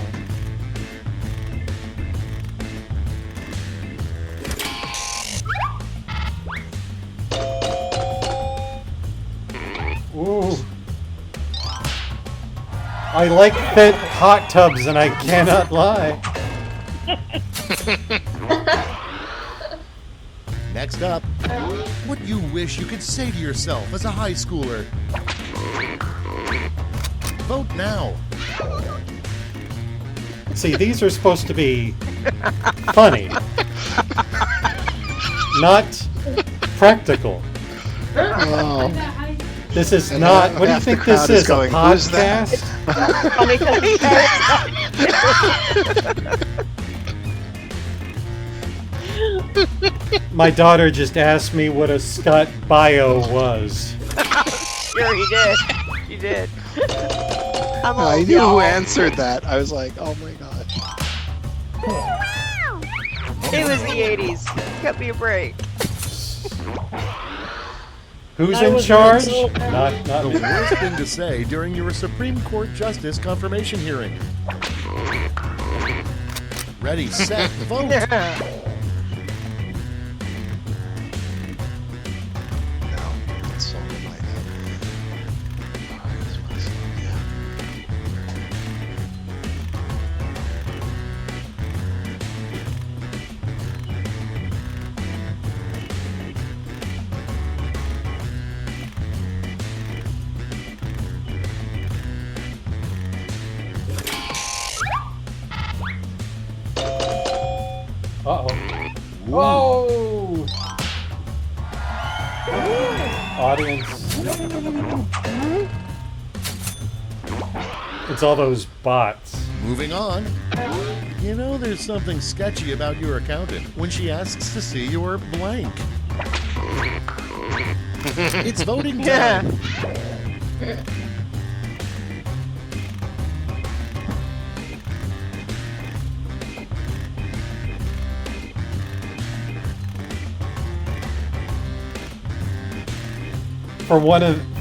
Ooh. I like fit hot tubs, and I cannot lie. Next up, what you wish you could say to yourself as a high schooler. Vote now. See, these are supposed to be funny, not practical. Oh. This is And not. half What do you the think crowd this is is? going, A "Who's that?" podcast? Funny 'cause My daughter just asked me what a Scott bio was. Sure, he did. He did. I'm all I knew who y'all. answered that. I was like, oh my gosh. It was the 80s. Cut me a break. Who's I in was charge? in- Not The me. worst thing to say during your Supreme Court Justice confirmation hearing. Ready, set, vote. No, that song in my head. Oh, this one song, yeah. Uh-oh. Whoa! Audience. It's all those bots. Moving on. You know there's something sketchy about your accountant when she asks to see your blank. It's voting time.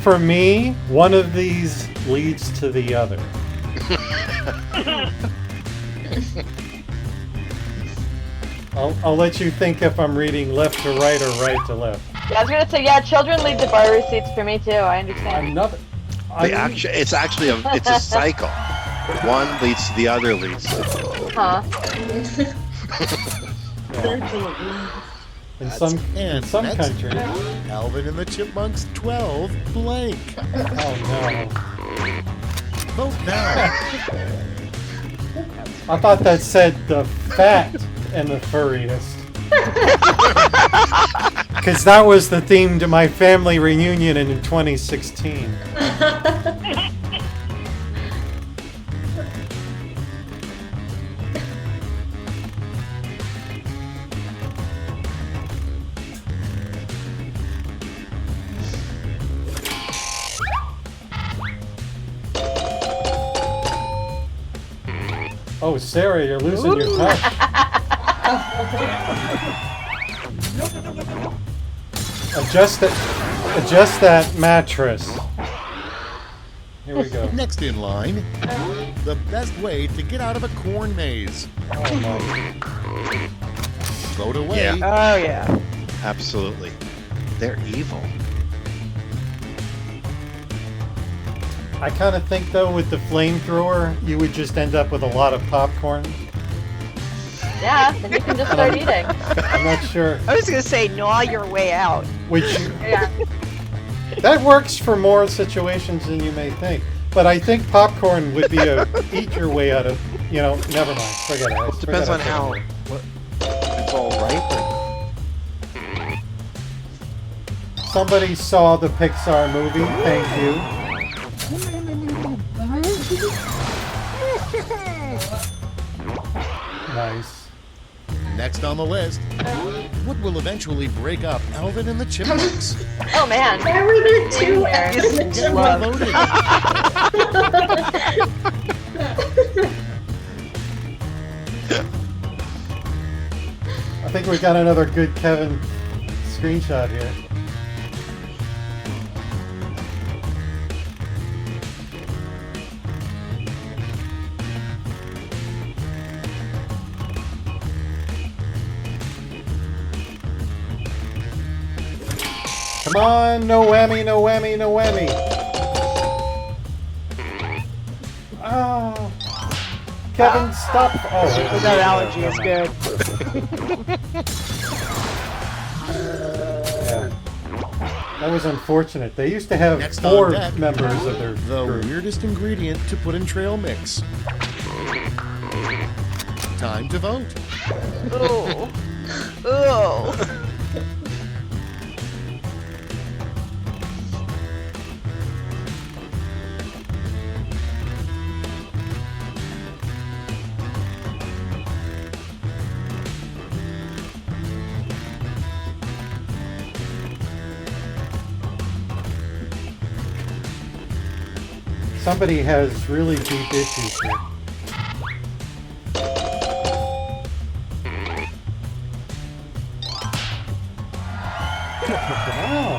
For me, one of these leads to the other. I'll let you think if I'm reading left to right or right to left. Yeah, I was gonna say, yeah, children lead to bar receipts for me too. I understand. Another. It's actually it's a cycle. One leads to the other leads to the Huh? Circle of life. In some And next, countries. Alvin and the Chipmunks 12 blank. Oh Vote now. no. I thought that said the fat and the furriest. Because that was the theme to my family reunion in 2016. Oh, Sarah, you're losing your touch. Adjust that mattress. Here we go. Next in line, the best way to get out of a corn maze. Oh my. Vote away. Yeah. Oh, yeah. Absolutely. They're evil. I kind of think though with the flamethrower, you would just end up with a lot of popcorn. Yeah, then you can just start eating. I'm not sure. I was going to say, gnaw your way out. Which Yeah. that works for more situations than you may think. But I think popcorn would be a eat your way out of. You know, never mind. Forget it. It depends on how. What, it's all ripe. Somebody saw the Pixar movie. Thank you. Nice. Next on the list, what will eventually break up Alvin and the Chipmunks? Oh man. Why were there two Yeah. F's in the Get one Chipmunks? voted. I think we got another good Kevin screenshot here. Come on, no whammy, no whammy, no whammy. Oh. Kevin, stop. Oh, That allergy is good. Yeah. That was unfortunate. They used to have Next 4 on deck, members of their the group. weirdest ingredient to put in trail mix. Time to vote. Oh. Oh. Somebody has really deep issues here. Wow.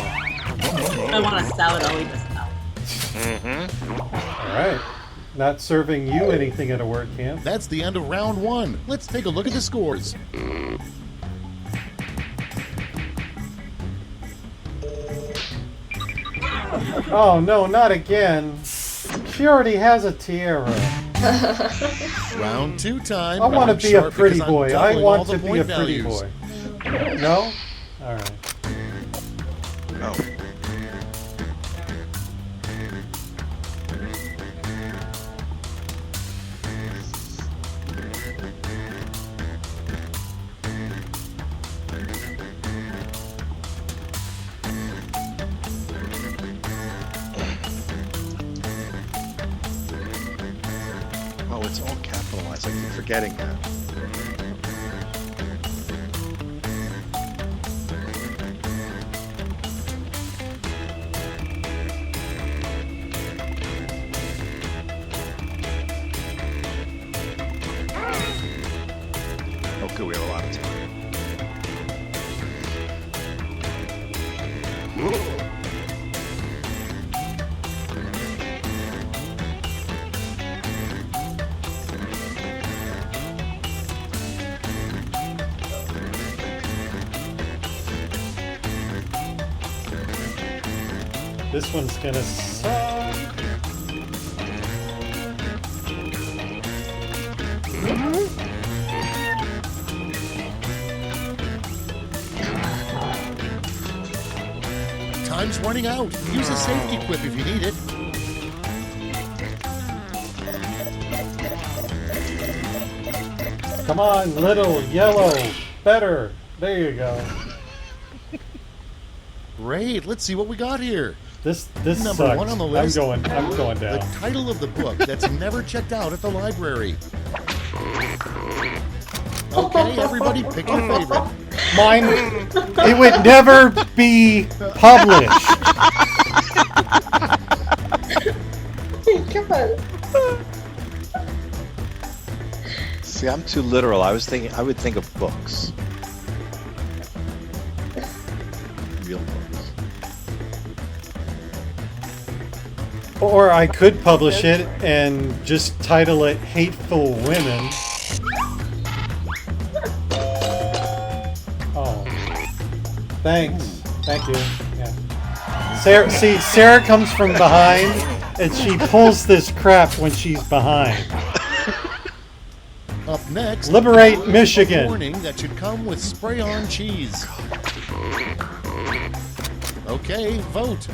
I want a salad, I'll eat a salad. All right. Not serving you anything at a word camp. That's the end of round 1. Let's take a look at the scores. Oh no, not again. She already has a tiara. Round 2 time. I want to I'm be a sharp pretty because I'm boy. I doubling all want the to be a point pretty values. boy. No? All right. Oh. Oh, it's all capitalized. I keep forgetting that. Okay, we have a lot of time. This one's gonna suck. Time's running out. Use a safety quip if you need it. Come on, little yellow. Better. There you go. Great. Let's see what we got here. This Number sucks. 1 on the list. I'm going The down. title of the book that's never checked out at the library. Okay, everybody, pick your favorite. Mine. It would never be published. Come on. See, I'm too literal. I would think of books. Real books. Or I could publish it and just title it Hateful Women. Oh. Thanks. Thank you. Yeah. Sarah comes from behind and she pulls this crap when she's behind. Up next, Liberate Michigan. Warning that should come with spray-on cheese. Okay, vote.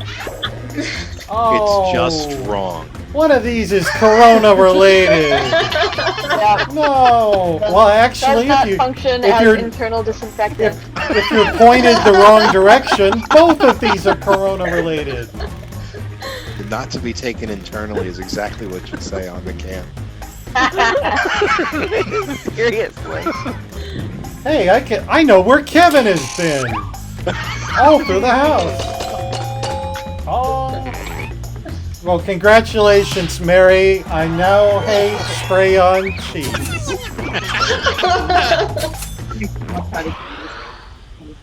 Oh, It's just wrong. one of these is Corona related. No. Well, actually, Does not if you function if as you're internal disinfectant. if you're pointed the wrong direction, both of these are Corona related. Not to be taken internally is exactly what you say on the camp. Seriously. Hey, I know where Kevin has been. All through the house. Oh. Well, congratulations, Mary. I now hate spray-on cheese.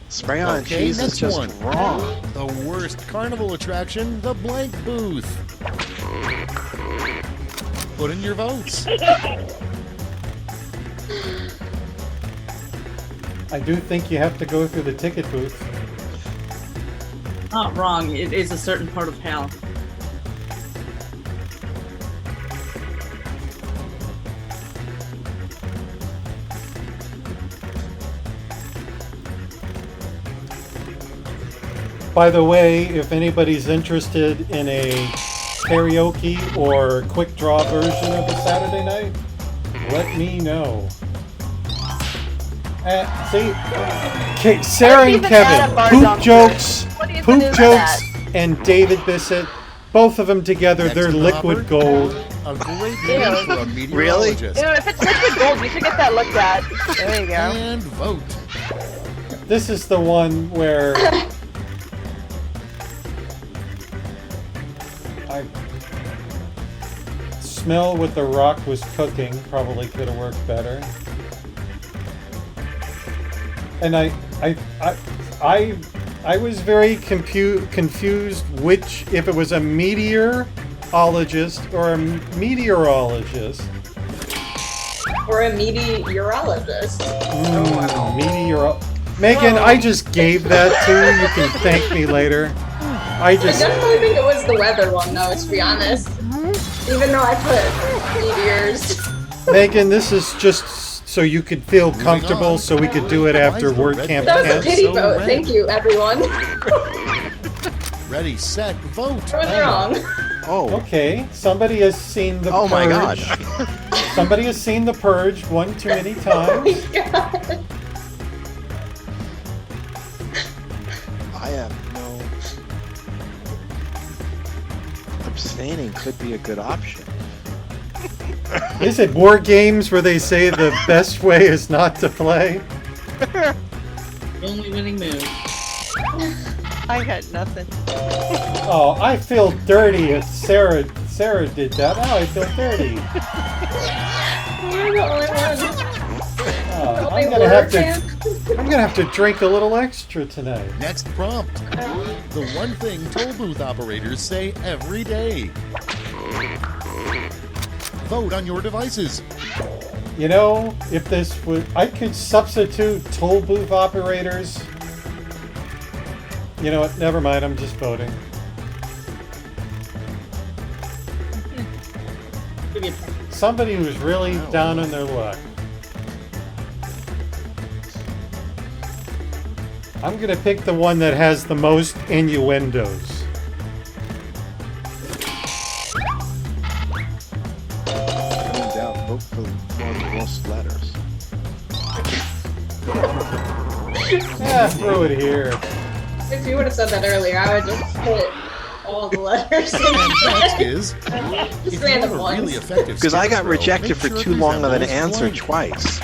Spray on Okay, cheese is next just one. wrong. The worst carnival attraction, the blank booth. Put in your votes. I do think you have to go through the ticket booth. Not wrong. It is a certain part of hell. By the way, if anybody's interested in a karaoke or quick draw version of a Saturday night, let me know. See, Sarah and Kevin, poop jokes, and David Bissett, both of them together, Next they're to liquid Robert. gold. A great name for a Really? meteorologist. You know, if it's liquid gold, you should get that looked at. There you go. And vote. This is the one where I smell what the rock was cooking. Probably could have worked better. And I was very confused which, if it was a meteorologist or a meteorologist. Or a meteorologist. Megan, I just gave that to you. You can thank me later. I I just. definitely think it was the weather one, though, to be honest. Even though I put meteors. Megan, this is just so you could feel comfortable, so we could do it after WordCamp That was a ends. pity so vote. red. Thank you, everyone. Ready, set, vote. I was wrong. Oh, Okay, somebody has seen the oh my god. Purge. Somebody has seen the Purge one too many times. God. I have no. Abstaining could be a good option. Is it war games where they say the best way is not to play? The only winning move. I had nothing. Oh, I feel dirty if Sarah did that. Now I feel dirty. You're the only one. Oh, Only I'm gonna have to drink a little extra tonight. Next prompt. The one thing toll booth operators say every day. Vote on your devices. You know, if this would, I could substitute toll booth operators. You know what? Never mind. I'm just voting. Give you a try. Somebody who's really down on their luck. I'm gonna pick the one that has the most innuendos. Coming down, vote for one of the most letters. Yeah, throw it here. If you would have said that earlier, I would just hit all the letters. Next is, if Just you random want a ones. really effective Because I got scarecrow, rejected make for sure too these long of an envelopes answer blank. twice.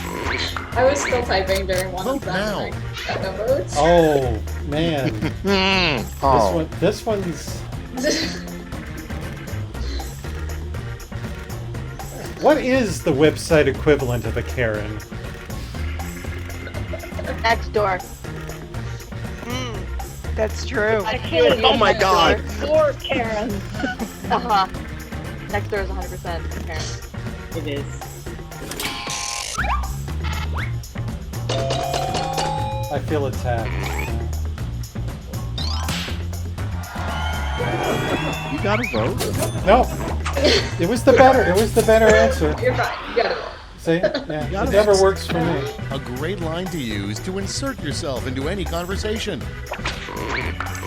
I was still typing during one Vote of them. now. And I got no votes. Oh man, Oh, this one's. What is the website equivalent of a Karen? Next door. That's true. oh my god. Poor Karen. Uh-huh. Next door is 100% parents. It is. I feel attacked. You got a vote? No, it was the better answer. You're fine. You got it. See, yeah, it got it. never works for me. A great line to use to insert yourself into any conversation.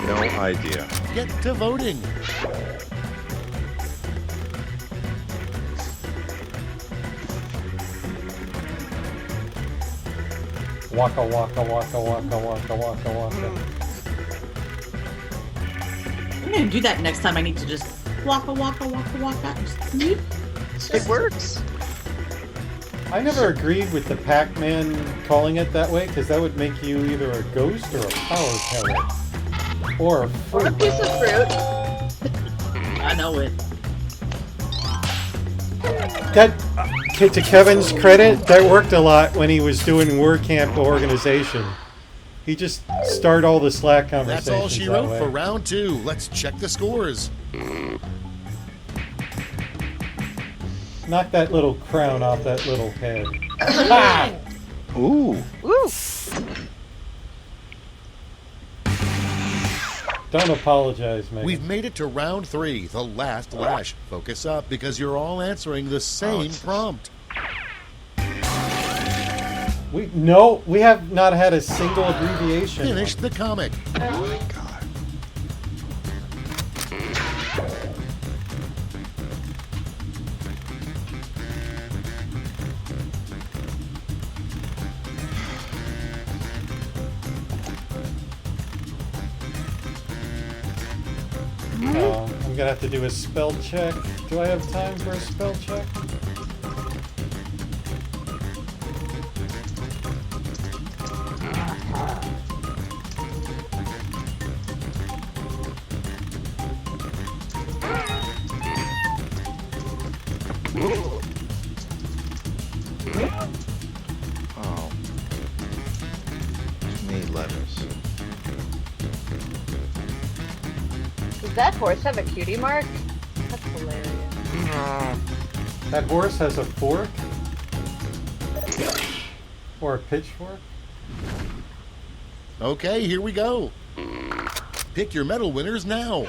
No idea. Get to voting. Waka waka waka waka waka waka waka. I'm gonna do that next time. I need to just waka waka waka waka. It works. I never agreed with the Pac-Man calling it that way because that would make you either a ghost or a power pellet. Or a Or a fruit. piece of fruit. I know it. That, to Kevin's credit, that worked a lot when he was doing WordCamp organization. He just started all the Slack conversations. That's all she wrote for round 2. Let's check the scores. Knock that little crown off that little head. Ooh. Woo! Don't apologize, Megan. We've made it to round 3, the last lash. Focus up because you're all answering the same prompt. We have not had a single abbreviation. Finish the comic. Oh my god. I'm gonna have to do a spell check. Do I have time for a spell check? Oh. Too many letters. Does that horse have a cutie mark? That's hilarious. That horse has a fork? Or a pitchfork? Okay, here we go. Pick your medal winners now.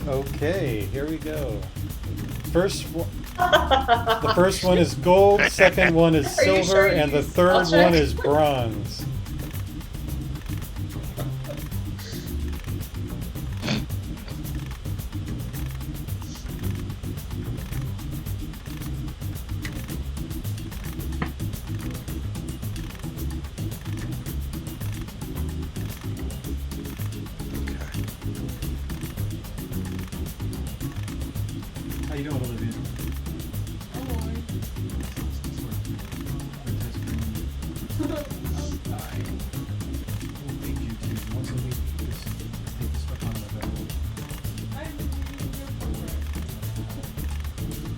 Okay, here we go. The first one is gold, second one is Are you silver, sure? and the I'll third check. one is bronze. How you doing, Olivia?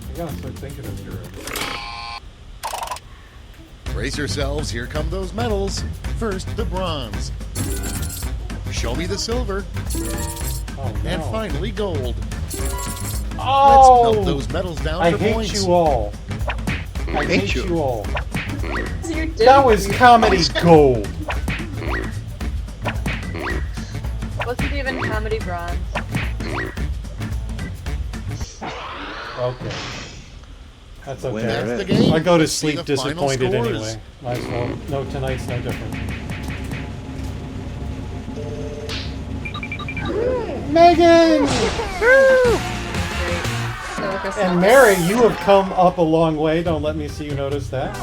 I gotta start thinking of your. Brace yourselves, here come those medals. First, the bronze. Show me the silver. Oh, no. And finally, gold. Oh! Let's melt those medals down I for hate points. you all. I hate hate you. you all. You did. That was comedy gold. Wasn't even comedy bronze. Okay. That's Winner okay. That's the is. game. I go to See sleep the final disappointed scores. anyway. Might as well. No, tonight's no different. Megan! And Mary, you have come up a long way. Don't let me see you notice that.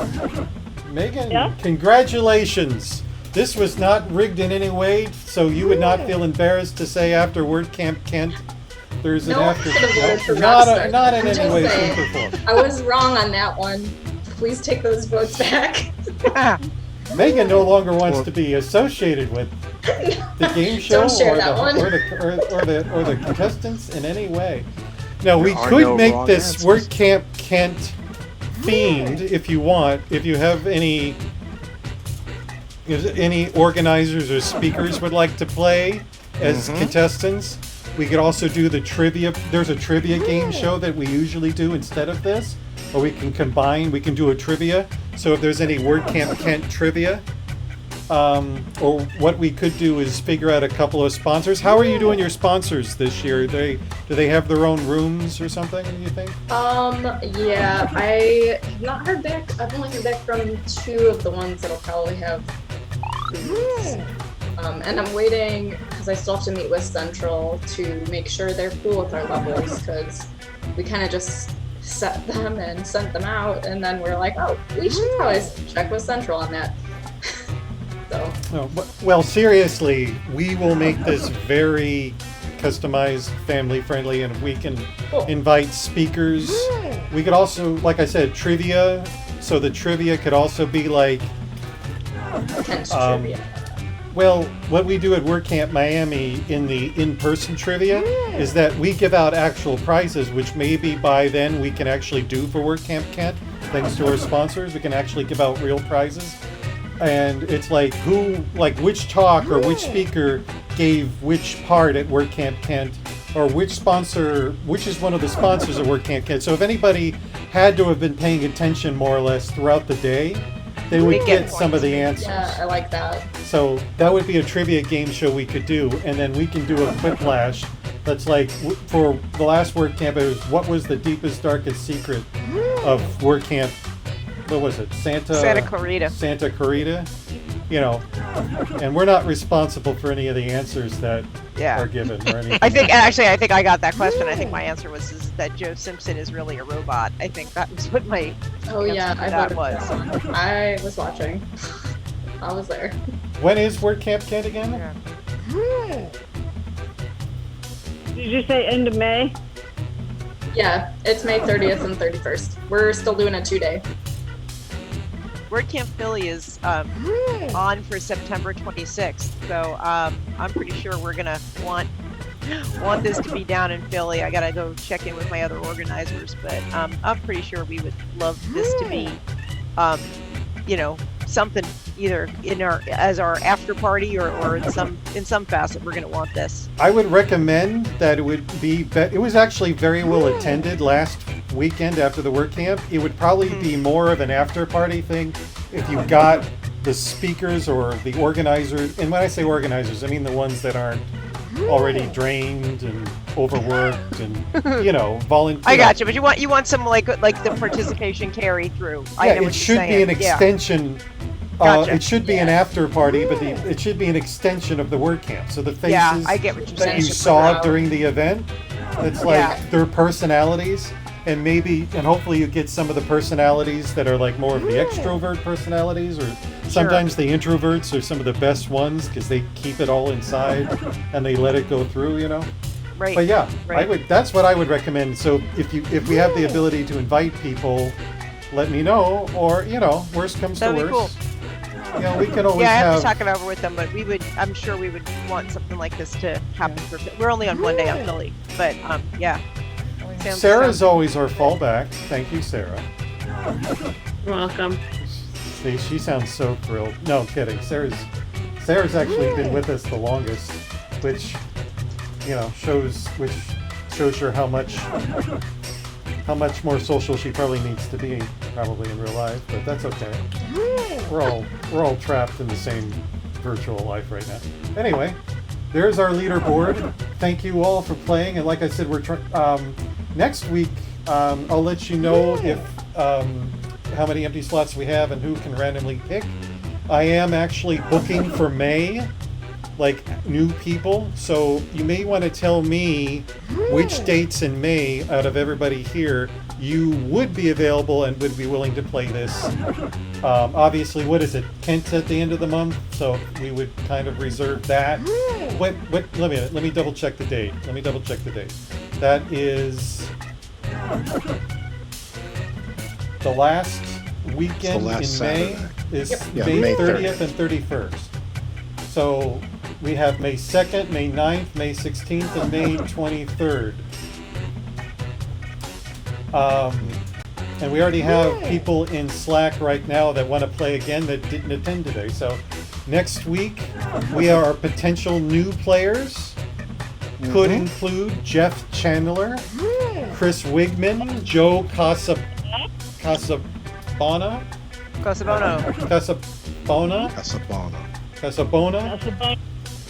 Megan, Yeah? congratulations. This was not rigged in any way, so you would not feel embarrassed to say after WordCamp Kent. There's an No, after. I could've voted for Not Rockstar. not in I'm any just way, saying. shape, or form. I was wrong on that one. Please take those votes back. Megan no longer wants to be associated with the game show Don't share or, that the, one. or the contestants in any way. Now we There are could no make wrong this answers. WordCamp Kent themed if you want. If you have any organizers or speakers would like to play as contestants, we could also do the trivia. There's a trivia game show that we usually do instead of this, or we can combine. We can do a trivia. So if there's any WordCamp Kent trivia, or what we could do is figure out a couple of sponsors. How are you doing your sponsors this year? Do they have their own rooms or something? Do you think? Yeah, I have not heard back. I've only heard back from 2 of the ones that'll probably have rooms. And I'm waiting because I still have to meet with Central to make sure they're cool with our levels, because we kind of just set them and sent them out, and then we're like, oh, we should probably check with Central on that. So. No, well, seriously, we will make this very customized, family-friendly, and we can invite speakers. We could also, like I said, trivia. So the trivia could also be like Kent trivia. Well, what we do at WordCamp Miami in the in-person trivia is that we give out actual prizes, which maybe by then we can actually do for WordCamp Kent. Thanks to our sponsors, we can actually give out real prizes. And it's like which talk or which speaker gave which part at WordCamp Kent, or which is one of the sponsors of WordCamp Kent. So if anybody had to have been paying attention more or less throughout the day, they would get some of the answers. Yeah, I like that. So that would be a trivia game show we could do, and then we can do a quiplash. That's like, for the last WordCamp, it was what was the deepest, darkest secret of WordCamp? What was it? Santa Clarita. Santa Clarita. You know, and we're not responsible for any of the answers that are given or anything. I think I got that question. I think my answer was that Joe Simpson is really a robot. I think that was what my that was. I was watching. I was there. When is WordCamp Kent again? Did you say end of May? Yeah, it's May 30th and 31st. We're still doing a 2-day. WordCamp Philly is on for September 26th, so I'm pretty sure we're gonna want this to be down in Philly. I gotta go check in with my other organizers, but I'm pretty sure we would love this to be, something either as our after party or in some facet. We're gonna want this. I would recommend that it would be. It was actually very well attended last weekend after the WordCamp. It would probably be more of an after party thing if you got the speakers or the organizers. And when I say organizers, I mean the ones that aren't already drained and overworked and volunteer. I got you, but you want some like the participation carry through. Yeah, it should be an extension. Gotcha. It should be an after party, but it should be an extension of the WordCamp. So the faces I get what you're that saying. you saw during the event, it's like their personalities, and hopefully you get some of the personalities that are like more of the extrovert personalities, or sometimes the introverts are some of the best ones because they keep it all inside and they let it go through, Right. But yeah, that's what I would recommend. So if we have the ability to invite people, let me know, or worst comes to worst. Cool. We can always I have to talk it over with them, but I'm sure we would want something like this to happen. We're only on one day on Philly, but Sarah's always our fallback. Thank you, Sarah. You're welcome. See, she sounds so thrilled. No, kidding. Sarah's actually been with us the longest, which shows her how much more social she probably needs to be, probably in real life, but that's okay. We're all trapped in the same virtual life right now. Anyway, there's our leaderboard. Thank you all for playing, and like I said, we're next week. I'll let you know if how many empty slots we have and who can randomly pick. I am actually booking for May, like new people, so you may want to tell me which dates in May out of everybody here you would be available and would be willing to play this. Obviously, what is it? Kent's at the end of the month, so we would kind of reserve that. Let me double check the date. That is the last weekend in Saturday. May is May 30th and 31st. So we have May 2nd, May 9th, May 16th, and May 23rd. And we already have people in Slack right now that want to play again that didn't attend today. So next week, we are potential new players. Could include Jeff Chandler, Chris Wigman, Joe Casabona.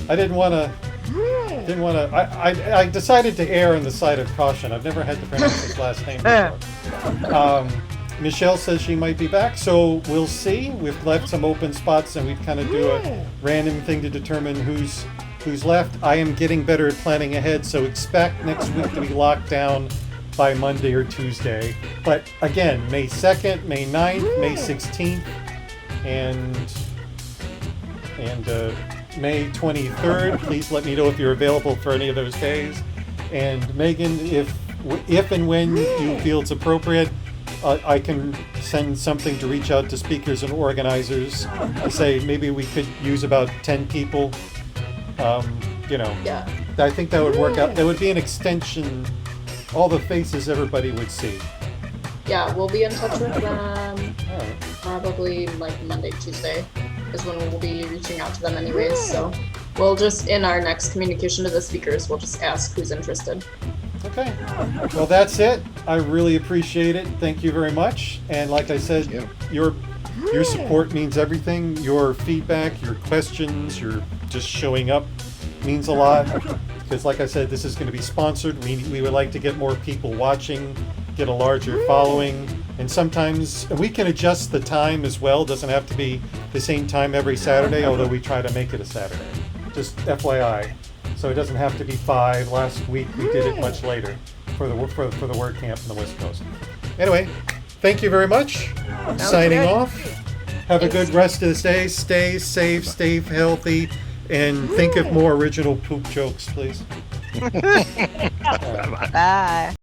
I didn't want to. I decided to err on the side of caution. I've never had to pronounce his last name before. Michelle says she might be back, so we'll see. We've left some open spots, and we'd kind of do a random thing to determine who's left. I am getting better at planning ahead, so expect next week to be locked down by Monday or Tuesday. But again, May 2nd, May 9th, May 16th, and May 23rd. Please let me know if you're available for any of those days. And Megan, if and when you feel it's appropriate, I can send something to reach out to speakers and organizers to say maybe we could use about 10 people. You know, Yeah. I think that would work out. That would be an extension. All the faces everybody would see. Yeah, we'll be in touch with them All right. probably like Monday, Tuesday is when we'll be reaching out to them anyways. So we'll just, in our next communication to the speakers, we'll just ask who's interested. Okay. Well, that's it. I really appreciate it. Thank you very much. And like I said, your support means everything. Your feedback, your questions, your just showing up means a lot. Because like I said, this is going to be sponsored. We would like to get more people watching, get a larger following. And sometimes we can adjust the time as well. It doesn't have to be the same time every Saturday, although we try to make it a Saturday. Just FYI. So it doesn't have to be 5. Last week we did it much later for the WordCamp in the West Coast. Anyway, thank you very much. Signing off. Have a good rest of the day. Stay safe, stay healthy, and think of more original poop jokes, please. Bye.